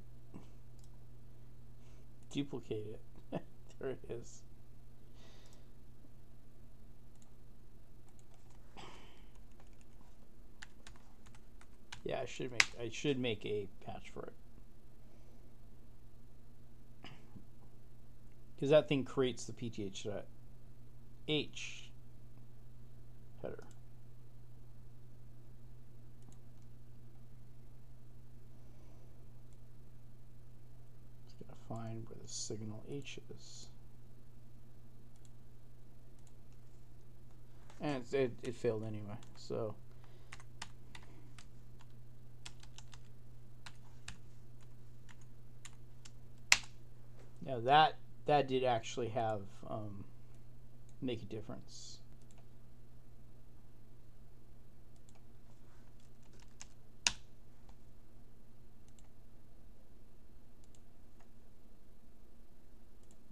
Duplicate it. There it is. Yeah, I should make a patch for it. Because that thing creates the PTH H header. Just gotta find where the signal H is. And it failed anyway, so. Now that did actually have make a difference.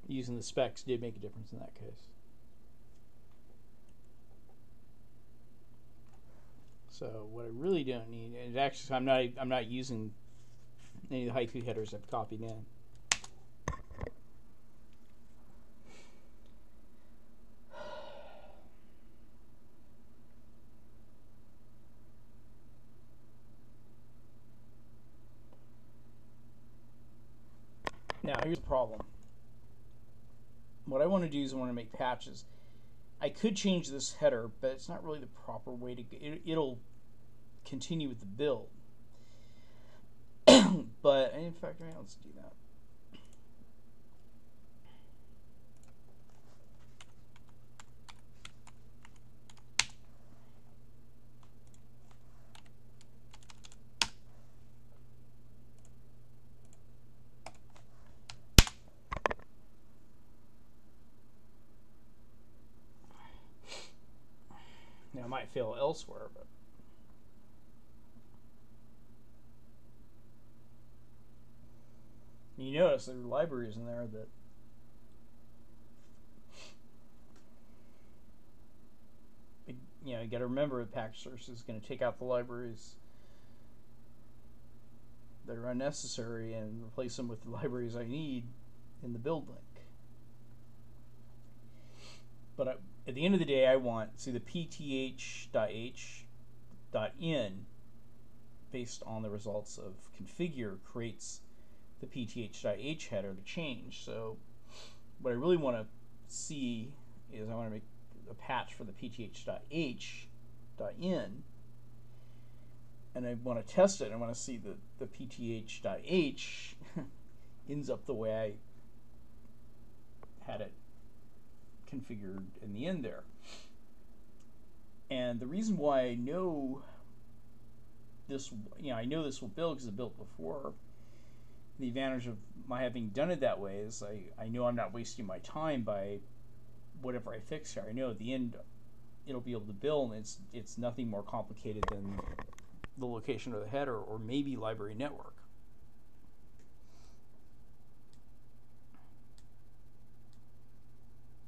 Using the specs did make a difference in that case. So what I really don't need, and actually I'm not using any of the Haiku headers I've copied in. Now here's the problem. What I want to do is I want to make patches. I could change this header, but it's not really the proper way to go. It'll continue with the build. But in fact, let's do that. Now, it might fail elsewhere, but you notice there are libraries in there that you got to remember that Pkgsrc is going to take out the libraries that are unnecessary and replace them with the libraries I need in the build link. But at the end of the day, I want, see, the pth.h.in based on the results of configure creates the pth.h header to change. So what I really want to see is I want to make a patch for the pth.h.in, and I want to test it. I want to see that the pth.h ends up the way I had it configured in the end there. And the reason why I know this, I know this will build because it built before. The advantage of my having done it that way is I know I'm not wasting my time by whatever I fix here. I know at the end it'll be able to build, and it's nothing more complicated than the location of the header or maybe library network.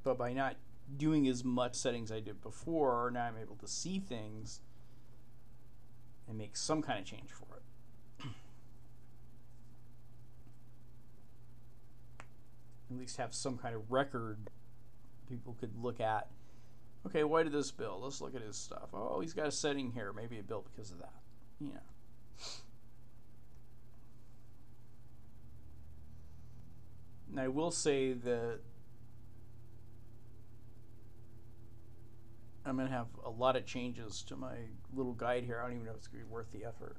But by not doing as much settings I did before, now I'm able to see things and make some kind of change for it. At least have some kind of record people could look at. Okay, why did this build? Let's look at his stuff. Oh, he's got a setting here. Maybe it built because of that. And I will say that I'm going to have a lot of changes to my little guide here. I don't even know if it's going to be worth the effort.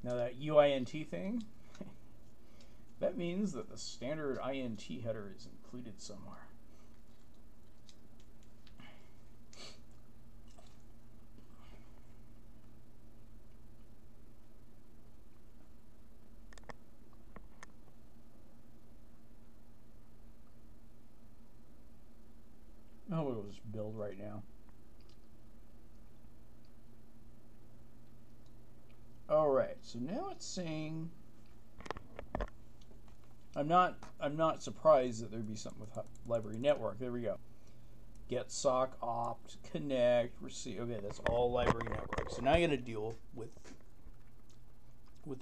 Now that UINT thing, that means that the standard INT header is included somewhere. Oh, we'll just build right now. All right, so now it's saying I'm not surprised that there'd be something with library network. There we go. Get sock opt connect receive. Okay, that's all library network. So now I'm going to deal with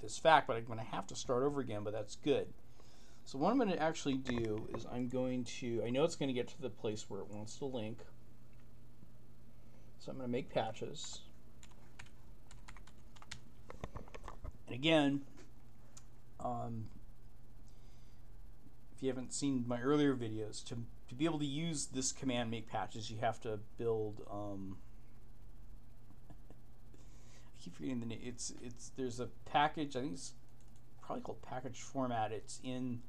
this fact, but I'm going to have to start over again. But that's good. So what I'm going to actually do is I'm going to, I know it's going to get to the place where it wants to link. So I'm going to make patches. And again, if you haven't seen my earlier videos, to be able to use this command make patches, you have to build, I keep forgetting the name, there's a package, I think it's probably called package format. It's in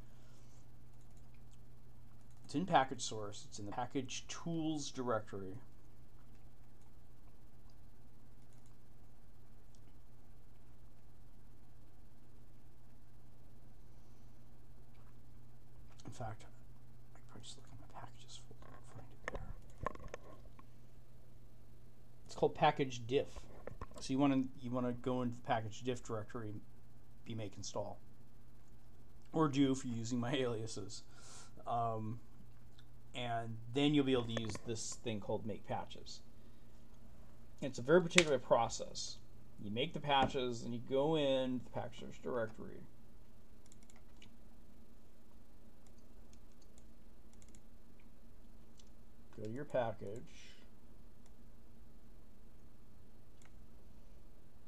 package source, it's in the package tools directory. In fact, I could probably just look at my packages folder and find it there. It's called package diff. So you want to go into the package diff directory and bmake install, or do if you're using my aliases, and then you'll be able to use this thing called make patches. It's a very particular process. You make the patches, and you go in the Pkgsrc directory. to your package,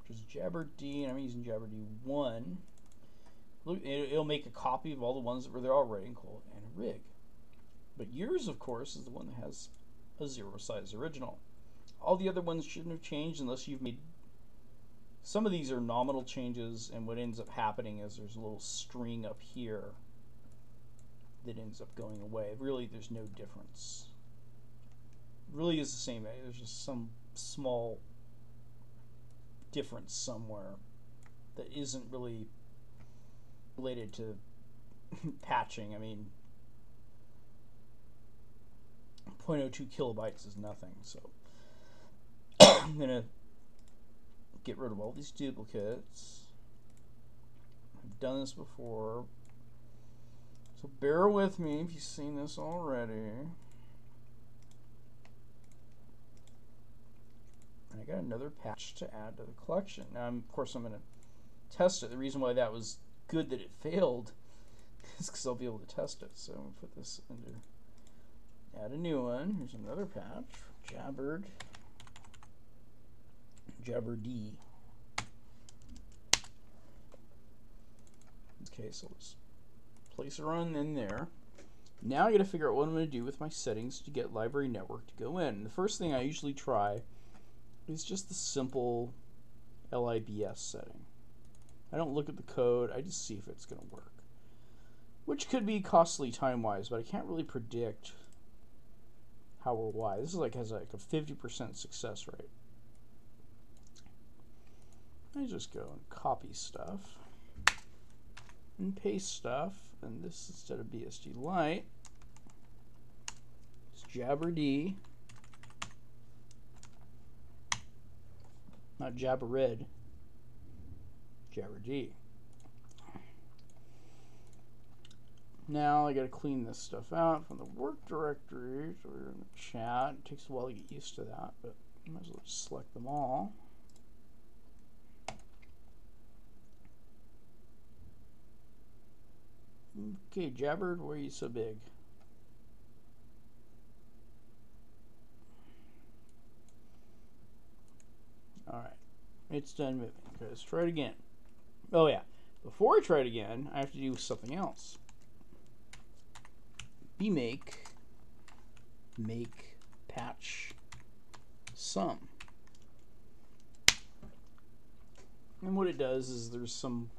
which is JabberD, and I'm using JabberD1. Look, it'll make a copy of all the ones that were there already and call it and a rig. But yours, of course, is the one that has a 0 size original. All the other ones shouldn't have changed unless you've made... Some of these are nominal changes, and what ends up happening is there's a little string up here that ends up going away. Really, there's no difference. It really is the same. There's just some small difference somewhere that isn't really related to patching. I mean, 0.02 kilobytes is nothing, so I'm gonna get rid of all these duplicates. I've done this before, so bear with me if you've seen this already. I got another patch to add to the collection. Now, of course, I'm going to test it. The reason why that was good that it failed is because I'll be able to test it. So I'm going to put this into, add a new one. Here's another patch, JabberD. Okay, so let's place a run in there. Now I got to figure out what I'm going to do with my settings to get Library Network to go in. The first thing I usually try is just the simple LIBS setting. I don't look at the code, I just see if it's going to work. Which could be costly time-wise, but I can't really predict how or why. This is has like a 50% success rate. I just go and copy stuff and paste stuff, and this instead of BSD Lite, it's JabberD. Not JabberRed, JabberD. Now I gotta clean this stuff out from the work directory. So we're in the chat. It takes a while to get used to that, but I might as well just select them all. Okay, Jabber, why are you so big? Alright, it's done moving. Okay, let's try it again. Oh yeah, before I try it again, I have to do something else. Bmake make patch sum. And what it does is there's some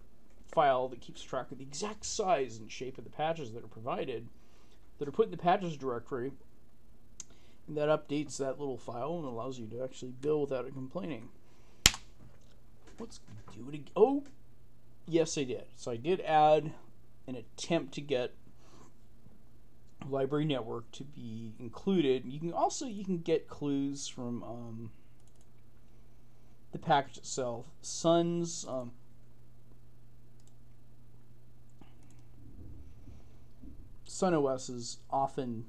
file that keeps track of the exact size and shape of the patches that are provided, that are put in the patches directory, and that updates that little file and allows you to actually build without it complaining. Let's do it again. Oh, yes I did. So I did add an attempt to get Library Network to be included. You can get clues from the package itself. Sun's SunOS is often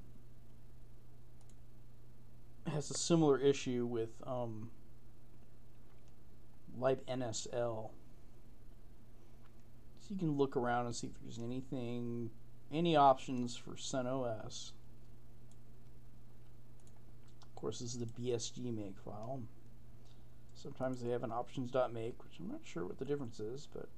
has a similar issue with libNSL. So you can look around and see if there's any options for SunOS. Of course, this is the BSD make file. Sometimes they have an options.make, which I'm not sure what the difference is, but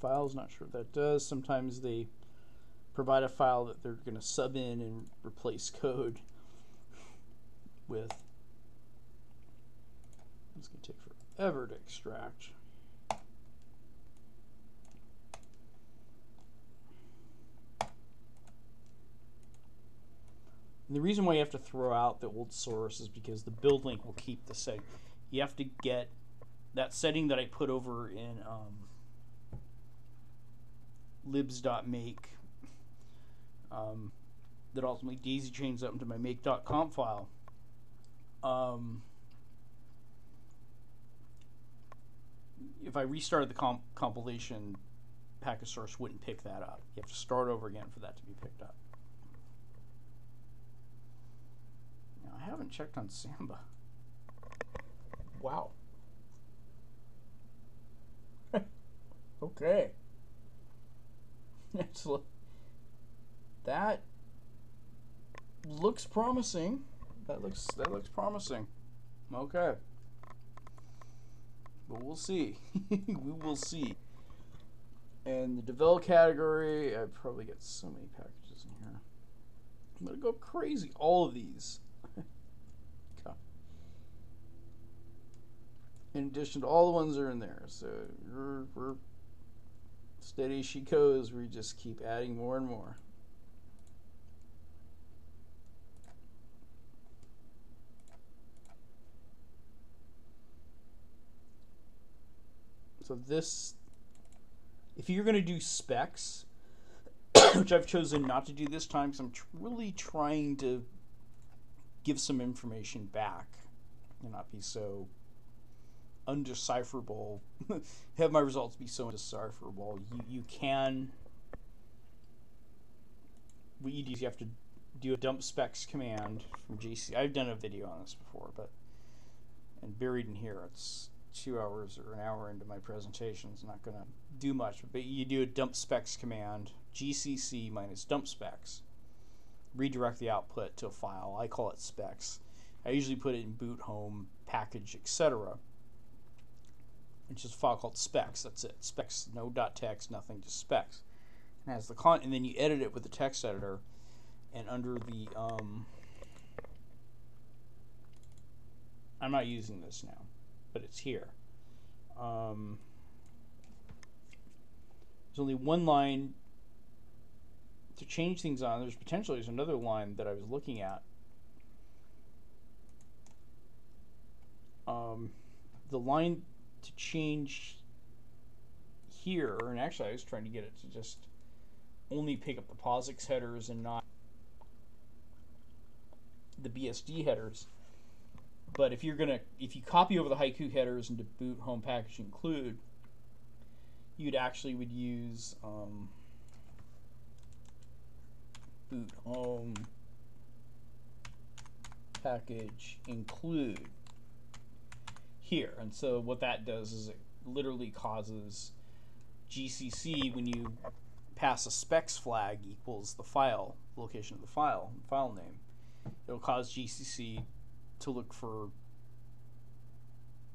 files, not sure what that does. Sometimes they provide a file that they're going to sub in and replace code with. It's going to take forever to extract. And the reason why you have to throw out the old source is because the build link will keep the setting. You have to get that setting that I put over in libs.make that ultimately daisy chains up into my make.conf file. If I restarted the compilation, Pkgsrc wouldn't pick that up. You have to start over again for that to be picked up. Now, I haven't checked on Samba. Wow. Okay. That looks promising. That looks promising. Okay. But we'll see. We will see. And the develop category, I probably got so many packages in here. I'm gonna go crazy. All of these. Okay. In addition to all the ones that are in there. So we're steady as she goes. We just keep adding more and more. So this, if you're going to do specs, which I've chosen not to do this time because I'm really trying to give some information back and not be so undecipherable, have my results be so undecipherable. You can, what you do is you have to do a dump specs command from GC. I've done a video on this before, but, and buried in here, it's 2 hours or an hour into my presentation. It's not going to do much, but you do a dump specs command, gcc minus dump specs, redirect the output to a file. I call it specs. I usually put it in boot, home, package, etc. It's just a file called specs. That's it. Specs, no .txt, nothing, just specs. And has the and then you edit it with the text editor, and under the I'm not using this now, but it's here. There's only one line to change things on. There's another line that I was looking at. The line to change here, and actually I was trying to get it to just only pick up the POSIX headers and not the BSD headers. But if you copy over the Haiku headers into boot, home, package, include, you'd actually would use boot, home, package, include here. And so what that does is it literally causes GCC, when you pass a specs flag equals the file, location of the file name, it'll cause GCC to look for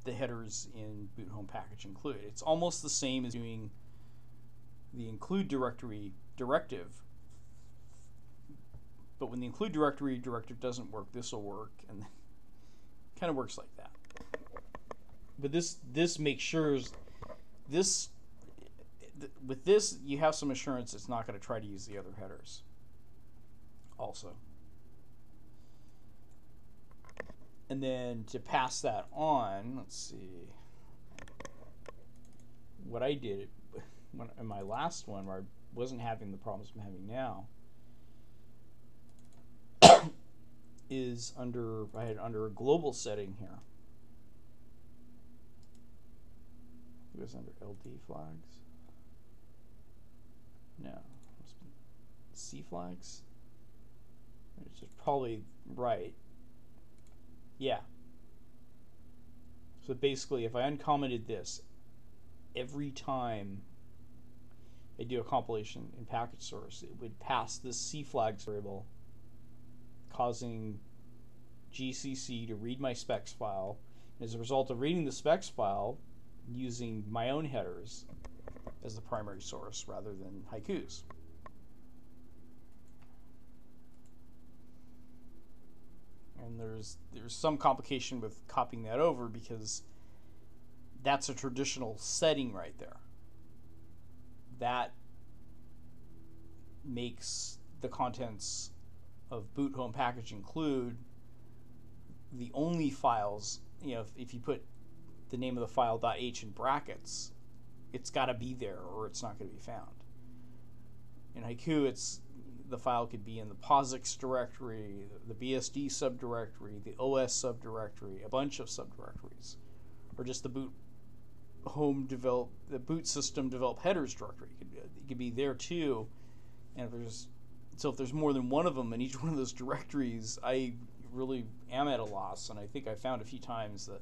the headers in boot, home, package, include. It's almost the same as doing the include directory directive, but when the include directory directive doesn't work, this will work, and it kind of works like that. But this makes sure with this you have some assurance it's not going to try to use the other headers also. And then to pass that on, let's see what I did in my last one where I wasn't having the problems I'm having now. Is I had under a global setting here. It was under LD flags. No, C flags. Which is probably right. Yeah. So basically, if I uncommented this, every time I do a compilation in Pkgsrc, it would pass this C flags variable, causing GCC to read my specs file. And as a result of reading the specs file, using my own headers as the primary source rather than Haiku's. And there's some complication with copying that over because that's a traditional setting right there. That makes the contents of boot, home, package, include the only files, if you put the name of the file .h in brackets, it's got to be there or it's not going to be found. In Haiku, the file could be in the POSIX directory, the BSD subdirectory, the OS subdirectory, a bunch of subdirectories, or just the boot system develop headers directory. It could be there too. And if there's more than one of them in each one of those directories, I really am at a loss. And I think I found a few times that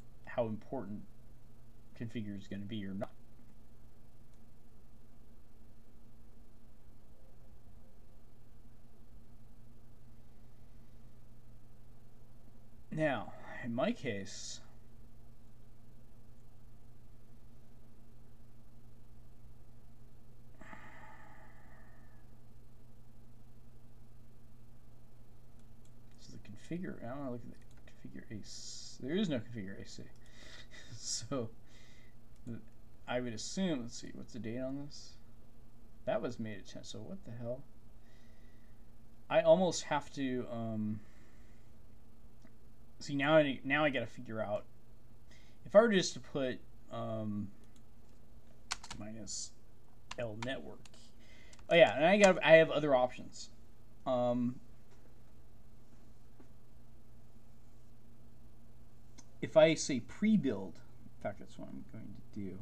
how important configure is going to be or not. Now, in my case, so the configure, I want to look at the configure AC. There is no configure AC. So I would assume, let's see, what's the date on this? That was made at 10, so what the hell? I almost have to, see, now I got to figure out if I were just to put minus L network. Oh yeah, and I have other options. If I say pre-build, in fact, that's what I'm going to do.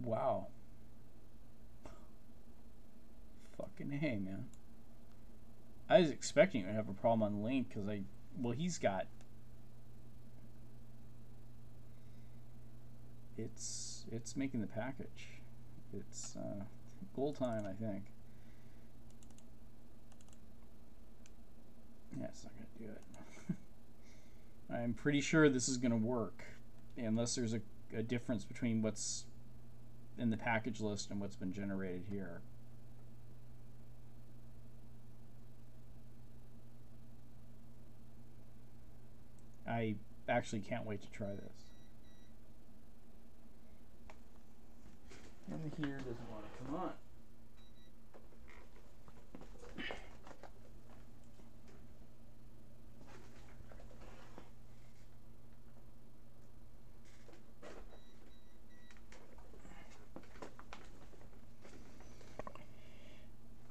Wow. Fucking hey, man. I was expecting to have a problem on Link because he's got. It's making the package. It's goal time, I think. Yeah, it's not going to do it. I'm pretty sure this is going to work, unless there's a difference between what's in the package list and what's been generated here. I actually can't wait to try this. And the heater doesn't want to come on.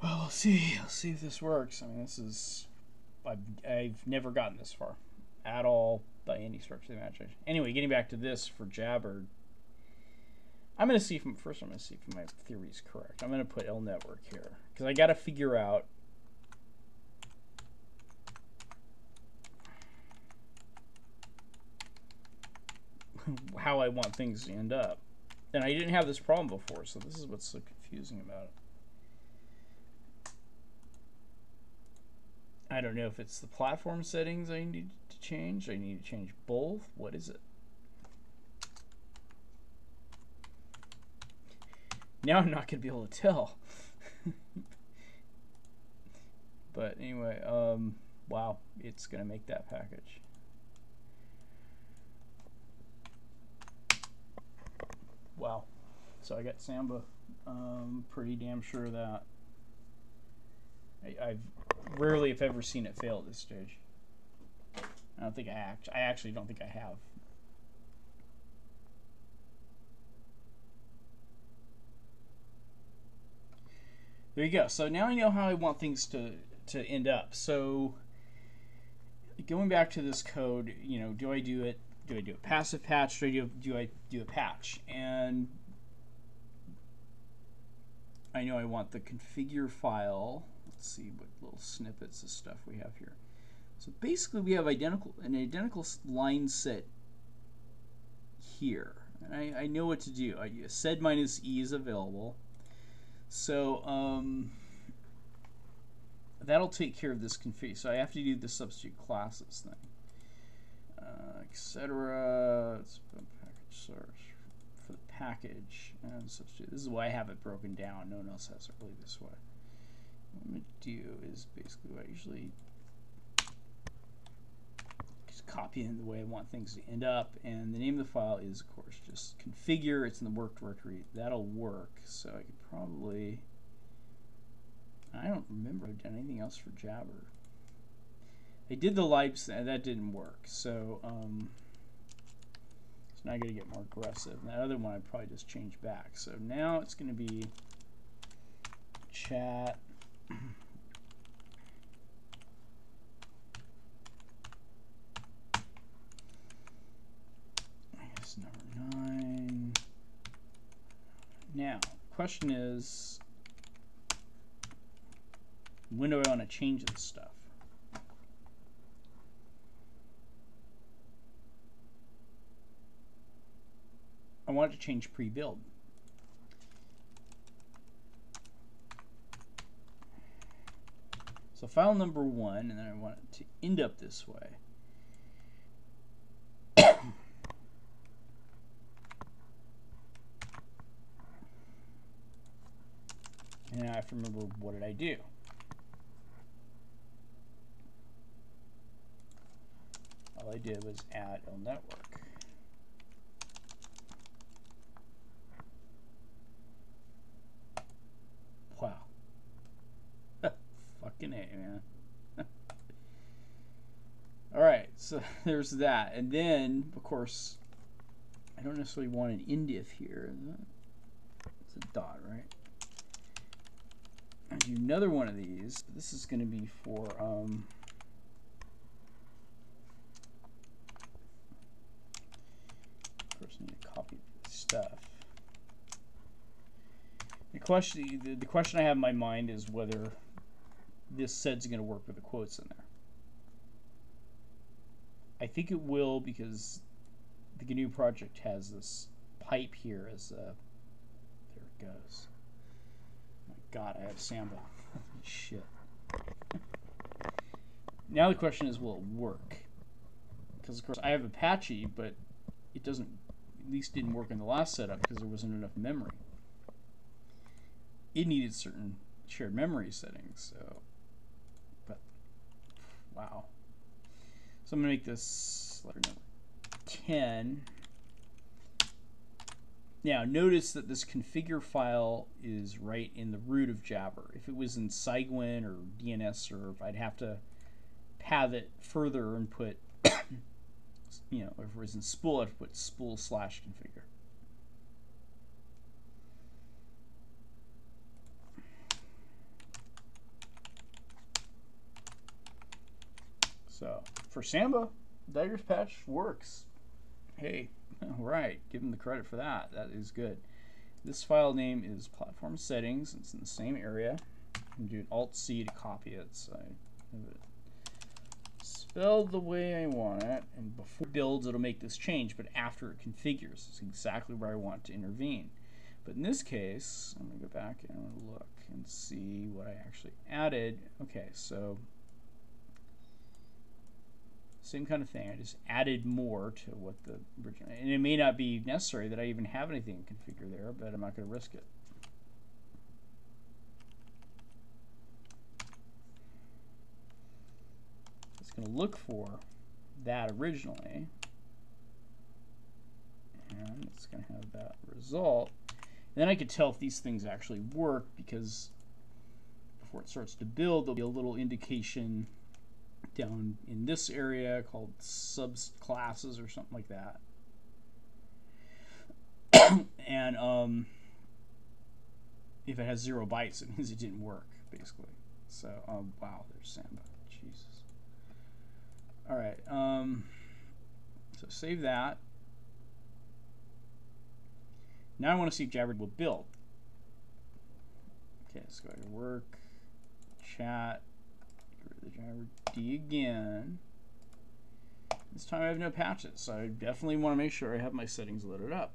Well, we'll see. I'll see if this works. I mean, this is... I've never gotten this far at all by any stretch of the imagination. Anyway, getting back to this for Jabber, I'm going to see from first. I'm going to see if my theory is correct. I'm going to put L network here because I got to figure out how I want things to end up, and I didn't have this problem before, so this is what's so confusing about it. I don't know if it's the platform settings I need to change. I need to change both. What is it? Now I'm not going to be able to tell. But anyway, wow, it's going to make that package. Wow. So I got Samba. Pretty damn sure of that. I've rarely, if ever, seen it fail at this stage. I don't think I actually don't think I have. There you go. So now I know how I want things to end up. So going back to this code, you know, do I do it? Do I do a passive patch? Do I do a patch? And I know I want the configure file. Let's see what little snippets of stuff we have here. So basically, we have an identical line set here, and I know what to do. Sed minus e is available, so that'll take care of this config. So I have to do the substitute classes thing, etc. Let's put Pkgsrc for the package and substitute. This is why I have it broken down. No one else has it really this way. What I'm going to do is basically what I usually just copy in the way I want things to end up, and the name of the file is, of course, just configure. It's in the work directory. That'll work. So I could probably, I don't remember I've done anything else for Jabber. I did the libs, that didn't work. So now I got to get more aggressive. And that other one I'd probably just change back. So now it's going to be chat. I guess number 9. Now, question is, When do I want to change this stuff? I want it to change pre-build. So file number 1, and then I want it to end up this way. And now I have to remember, what did I do? All I did was add a network. Wow. Fucking A, man. Alright, so there's that. And then, of course, I don't necessarily want an indif here. It's a dot, right? I do another one of these. This is going to be for of course, I need to copy the stuff. The question I have in my mind is whether this set's going to work with the quotes in there. I think it will, because the GNU project has this pipe here as a, there it goes. My God, I have Samba. Shit. Now the question is, will it work? Because of course I have Apache, but it doesn't, at least didn't work in the last setup because there wasn't enough memory. It needed certain shared memory settings, so, but wow. So I'm going to make this letter number 10. Now notice that this configure file is right in the root of Jabber. If it was in Cygwin or DNSServ, I'd have to path it further and put, you know, if it was in spool, I'd put spool/configure. So for Samba, Dagger's patch works. Hey, all right, give him the credit for that. That is good. This file name is platform settings. It's in the same area. I'm doing Alt-C to copy it, so I have it spelled the way I want it. And before it builds, it'll make this change, but after it configures, it's exactly where I want to intervene. But in this case, I'm going to go back and look and see what I actually added. Okay, so same kind of thing. I just added more to what the original, and it may not be necessary that I even have anything configured there, but I'm not going to risk it. It's going to look for that originally, and it's going to have that result. And then I could tell if these things actually work, because before it starts to build, there'll be a little indication down in this area called subclasses or something like that. And if it has 0 bytes, it means it didn't work, basically. So, wow, there's Samba. Jesus. All right. So save that. Now I want to see if Jabber will build. Okay, let's go to work, chat. The Jabber D again. This time I have no patches, so I definitely want to make sure I have my settings loaded up.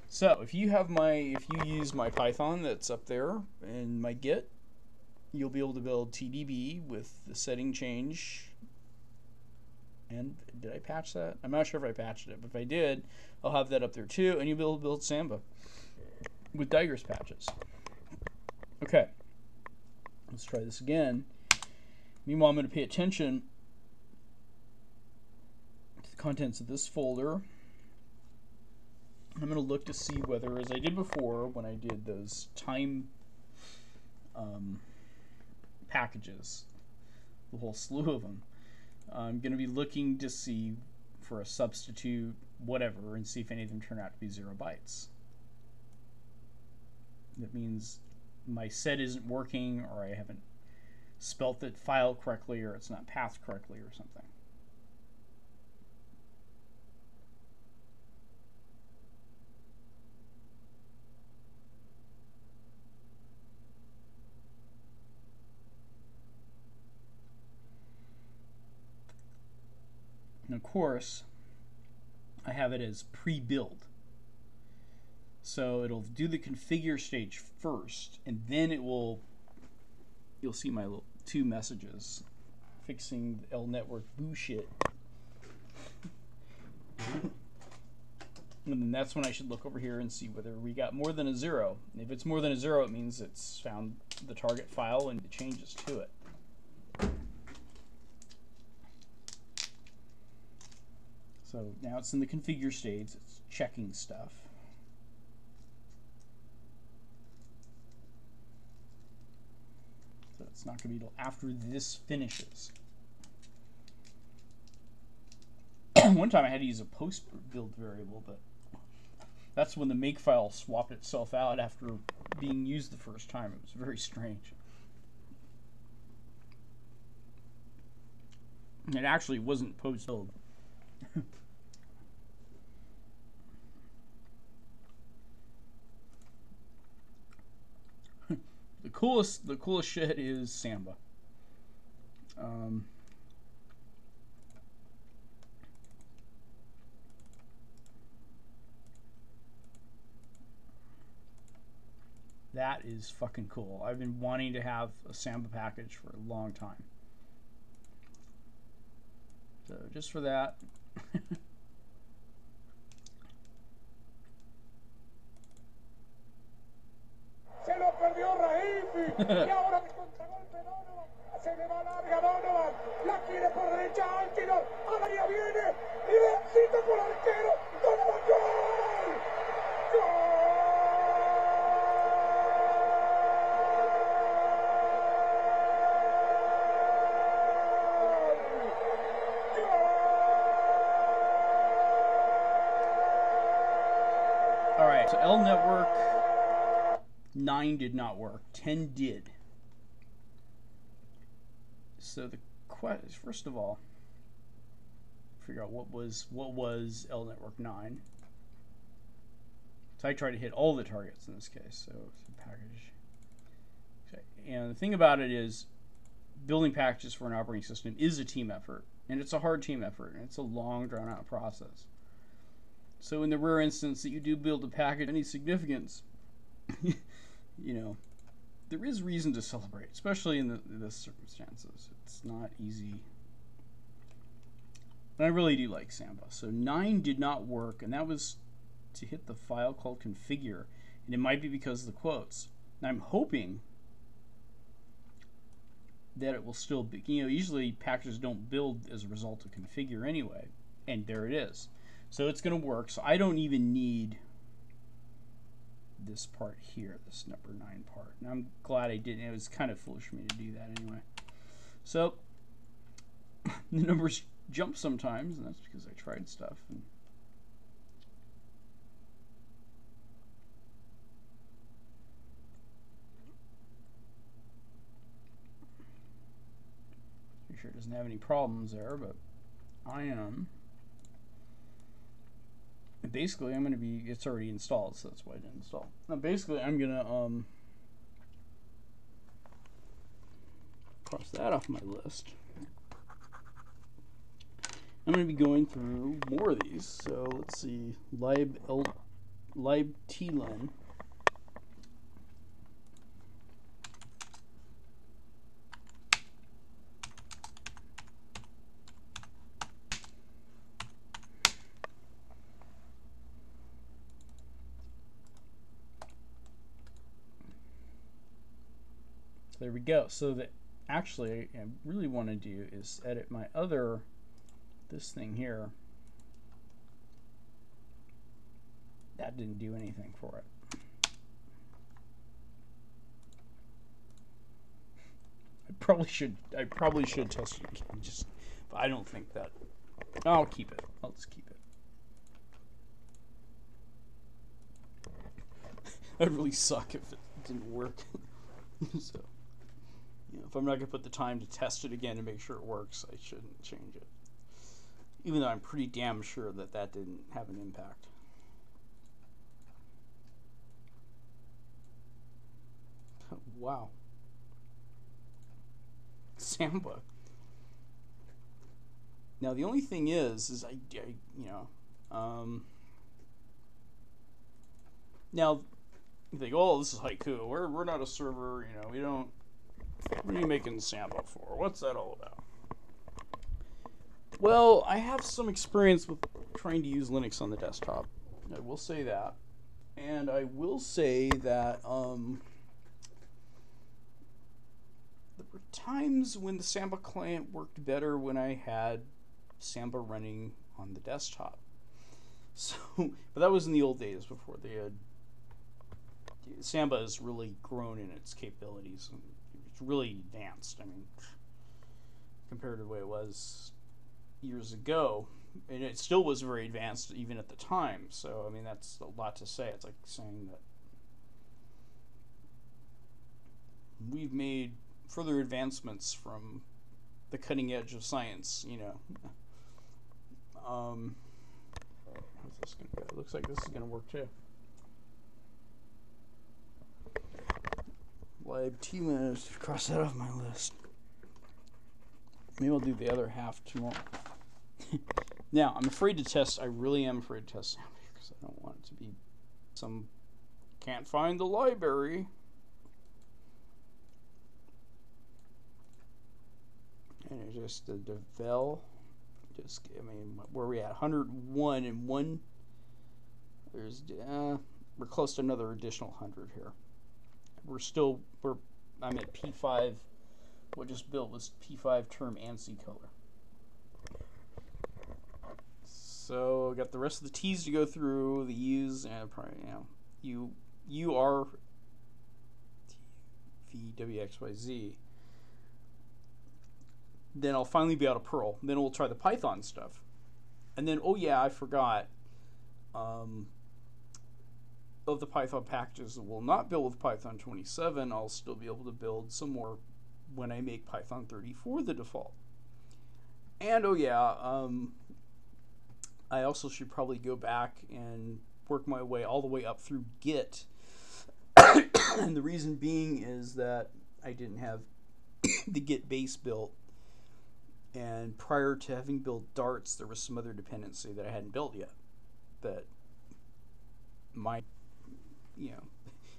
So if you use my Python that's up there in my Git, you'll be able to build TDB with the setting change. And did I patch that? I'm not sure if I patched it, but if I did, I'll have that up there too, and you'll be able to build Samba with Dagger's patches. Okay, let's try this again. Meanwhile, I'm going to pay attention to the contents of this folder. I'm going to look to see whether, as I did before when I did those time packages, the whole slew of them, I'm going to be looking to see for a substitute, whatever, and see if any of them turn out to be 0 bytes. That means my set isn't working, or I haven't spelt the file correctly, or it's not pathed correctly, or something. And of course, I have it as pre-build. So it'll do the configure stage first, and then it will, you'll see my little 2 messages fixing the L network bullshit. And then that's when I should look over here and see whether we got more than a 0. If it's more than a 0, it means it's found the target file and the changes to it. So now it's in the configure stage, it's checking stuff. So it's not going to be until after this finishes. One time I had to use a post-build variable, but that's when the makefile swapped itself out after being used the first time. It was very strange. It actually wasn't post-build. The coolest shit is Samba. That is fucking cool. I've been wanting to have a Samba package for a long time. So just for that. Se lo perdió Rahifi y ahora de contragolpe Donovan, se le va larga Donovan, la quiere por derecha Alkidor, ahora viene y Leoncito por arquero, Donovan, ¡gol! ¡Gol! All right, so L network 9 did not work. 10 did. So the first of all, figure out what was L network 9. So I try to hit all the targets in this case. So package. Okay. And the thing about it is, building packages for an operating system is a team effort, and it's a hard team effort, and it's a long, drawn-out process. So in the rare instance that you do build a package of any significance, you know, there is reason to celebrate, especially in this circumstances. It's not easy. And I really do like Samba. So 9 did not work, and that was to hit the file called configure, and it might be because of the quotes. And I'm hoping that it will still be, you know, usually packages don't build as a result of configure anyway, and there it is. So it's going to work. So I don't even need this part here, this number 9 part. And I'm glad I didn't. It was kind of foolish for me to do that anyway. So the numbers jump sometimes, and that's because I tried stuff. And pretty sure it doesn't have any problems there, but I am. And basically, I'm going to be, it's already installed, so that's why I didn't install. Now, basically, I'm going to cross that off my list. I'm going to be going through more of these. So let's see, libtlen. There we go. So that actually I really want to do is edit my other, this thing here. That didn't do anything for it. I probably should test it again. But I don't think that. I'll keep it. I'll just keep it. That'd really suck if it didn't work. So. You know, if I'm not going to put the time to test it again to make sure it works, I shouldn't change it. Even though I'm pretty damn sure that that didn't have an impact. Wow. Samba. Now the only thing is I you know, now you think, oh, this is Haiku. We're not a server. You know, we don't. What are you making Samba for? What's that all about? Well, I have some experience with trying to use Linux on the desktop. I will say that. And I will say that there were times when the Samba client worked better when I had Samba running on the desktop. So, but that was in the old days before they had. Samba has really grown in its capabilities. It's really advanced. I mean, compared to the way it was years ago, and it still was very advanced even at the time. So, I mean, that's a lot to say. It's like saying that we've made further advancements from the cutting edge of science, you know. How's this going to go? It looks like this is going to work too. Live T minutes. Cross that off my list. Maybe I'll do the other half tomorrow. Now, I'm afraid to test. I really am afraid to test Samba because I don't want it to be some can't find the library. And it's just the devel. Just, I mean, where are we at? 101 and one. There's we're close to another additional 100 here. I'm at P5. What just built was P5 term ANSI color. So I got the rest of the T's to go through, the U's, and probably, you know, U R V W X Y Z. Then I'll finally be out of Perl. Then we'll try the Python stuff, and then oh yeah, I forgot. Of the Python packages that will not build with Python 27, I'll still be able to build some more when I make Python 34 the default. And oh yeah, I also should probably go back and work my way all the way up through Git. And the reason being is that I didn't have the Git base built, and prior to having built darts, there was some other dependency that I hadn't built yet that my, you know,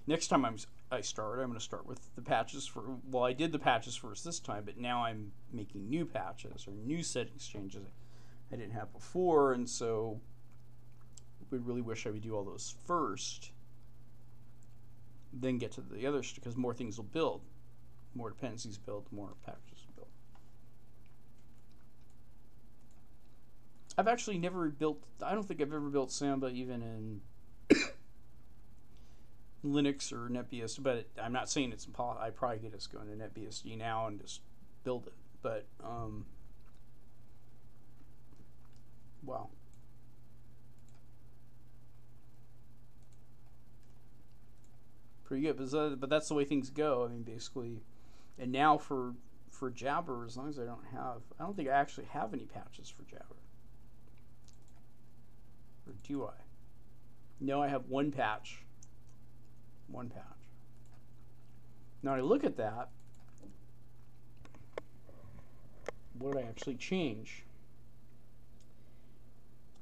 next time I start, I'm going to start with the patches for, well, I did the patches first this time, but now I'm making new patches or new settings changes I didn't have before, and so I really wish I would do all those first, then get to the others, because more things will build, more dependencies build, more packages build. I've actually never built, I don't think I've ever built Samba even in Linux or NetBSD, but I'm not saying it's impossible. I probably could just go into NetBSD now and just build it, but wow. Pretty good, but that's the way things go. I mean, basically, and now for Jabber, as long as I don't think I actually have any patches for Jabber. Or do I? No, I have one patch. One patch. Now I look at that. What did I actually change?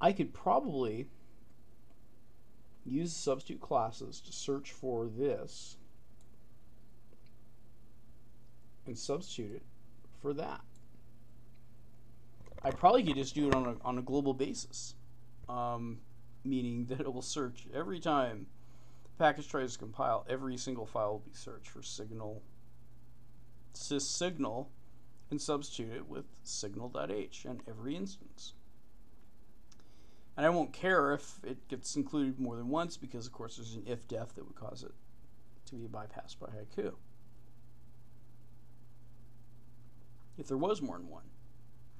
I could probably use substitute classes to search for this and substitute it for that. I probably could just do it on a global basis, meaning that it will search every time the package tries to compile. Every single file will be searched for signal, syssignal, and substitute it with signal.h in every instance. And I won't care if it gets included more than once, because of course there's an if-def that would cause it to be bypassed by Haiku. If there was more than one,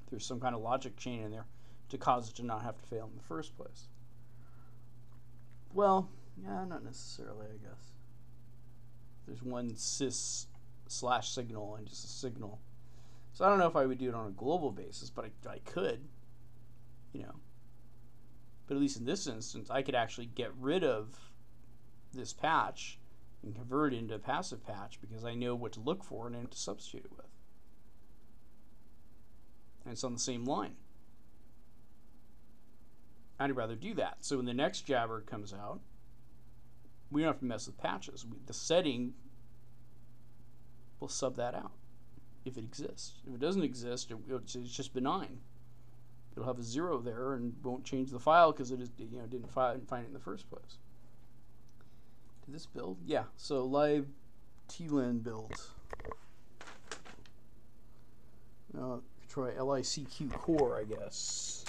there's some kind of logic chain in there to cause it to not have to fail in the first place. Well, yeah, not necessarily, I guess. There's one sys/signal and just a signal. So I don't know if I would do it on a global basis, but I could, you know. But at least in this instance, I could actually get rid of this patch and convert it into a passive patch, because I know what to look for and to substitute it with. And it's on the same line. I'd rather do that. So when the next Jabber comes out, we don't have to mess with patches. The setting will sub that out if it exists. If it doesn't exist, it's just benign. It'll have a 0 there and won't change the file because it is, didn't find it in the first place. Did this build? Yeah. So live TLAN build. Try LICQ core, I guess.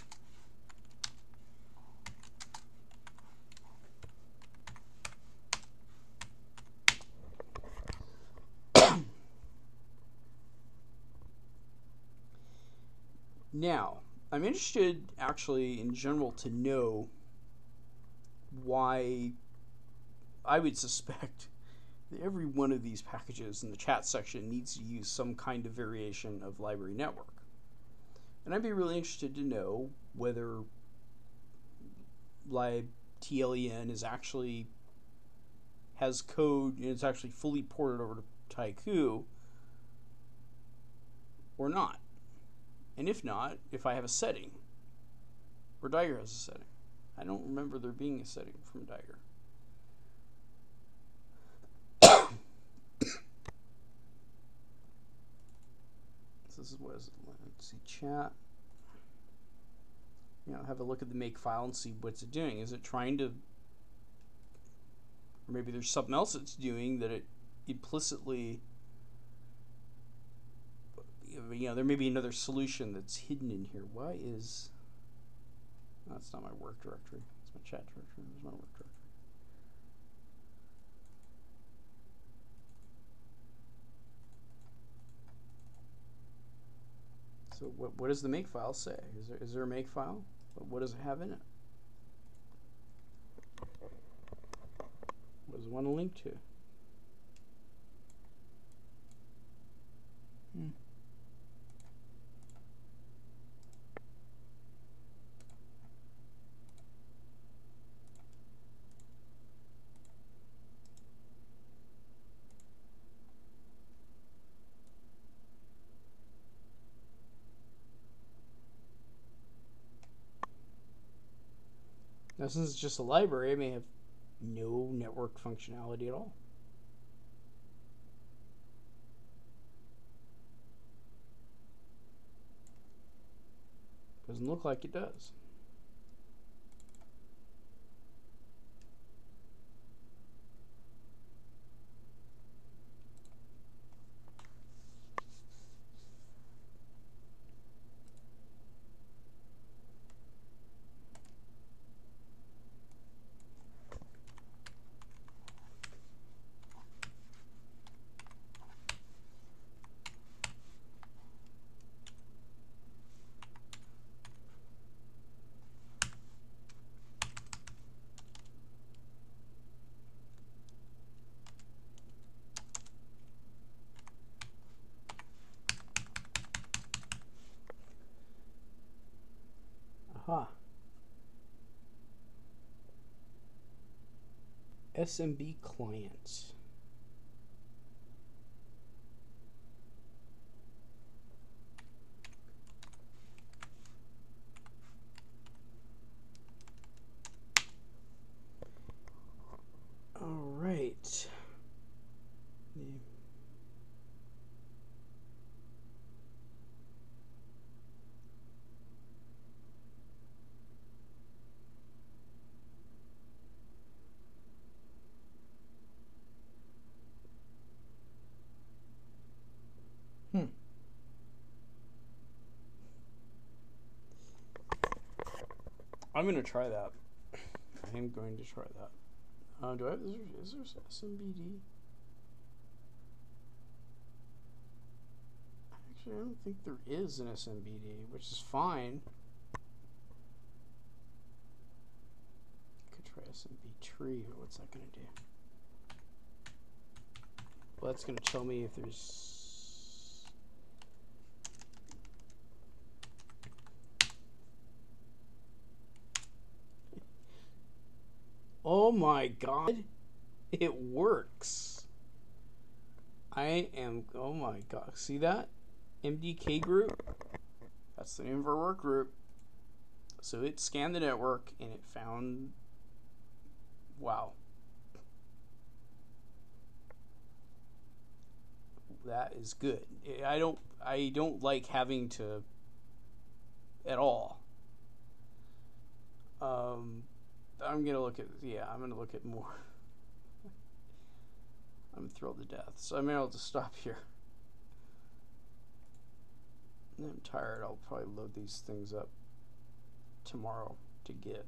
Now, I'm interested actually in general to know why I would suspect that every one of these packages in the chat section needs to use some kind of variation of library network. And I'd be really interested to know whether libTLEN has code and it's actually fully ported over to Haiku or not. And if not, if I have a setting, or Daiger has a setting. I don't remember there being a setting from Daiger. So this is what is it? Let's see, chat. Have a look at the make file and see what's it doing. Is it trying to, or maybe there's something else it's doing that it implicitly, there may be another solution that's hidden in here. Why is... No, that's not my work directory. It's my chat directory. There's my work directory. So what does the make file say? Is there a make file? What does it have in it? What does it want to link to? Now, since it's just a library, I may have no network functionality at all. Doesn't look like it does. Aha. SMB client. All right. I'm going to try that. I am going to try that. Do I have, is there SMBD? Actually, I don't think there is an SMBD, which is fine. Could try SMB tree, but what's that going to do? Well, that's going to tell me if there's... Oh my god, it works. Oh my god, see that? MDK group? That's the name of our work group. So it scanned the network and it found, wow, that is good. I don't like having to at all. I'm gonna look at more. I'm thrilled to death. So I may I'll just stop here. I'm tired. I'll probably load these things up tomorrow to get.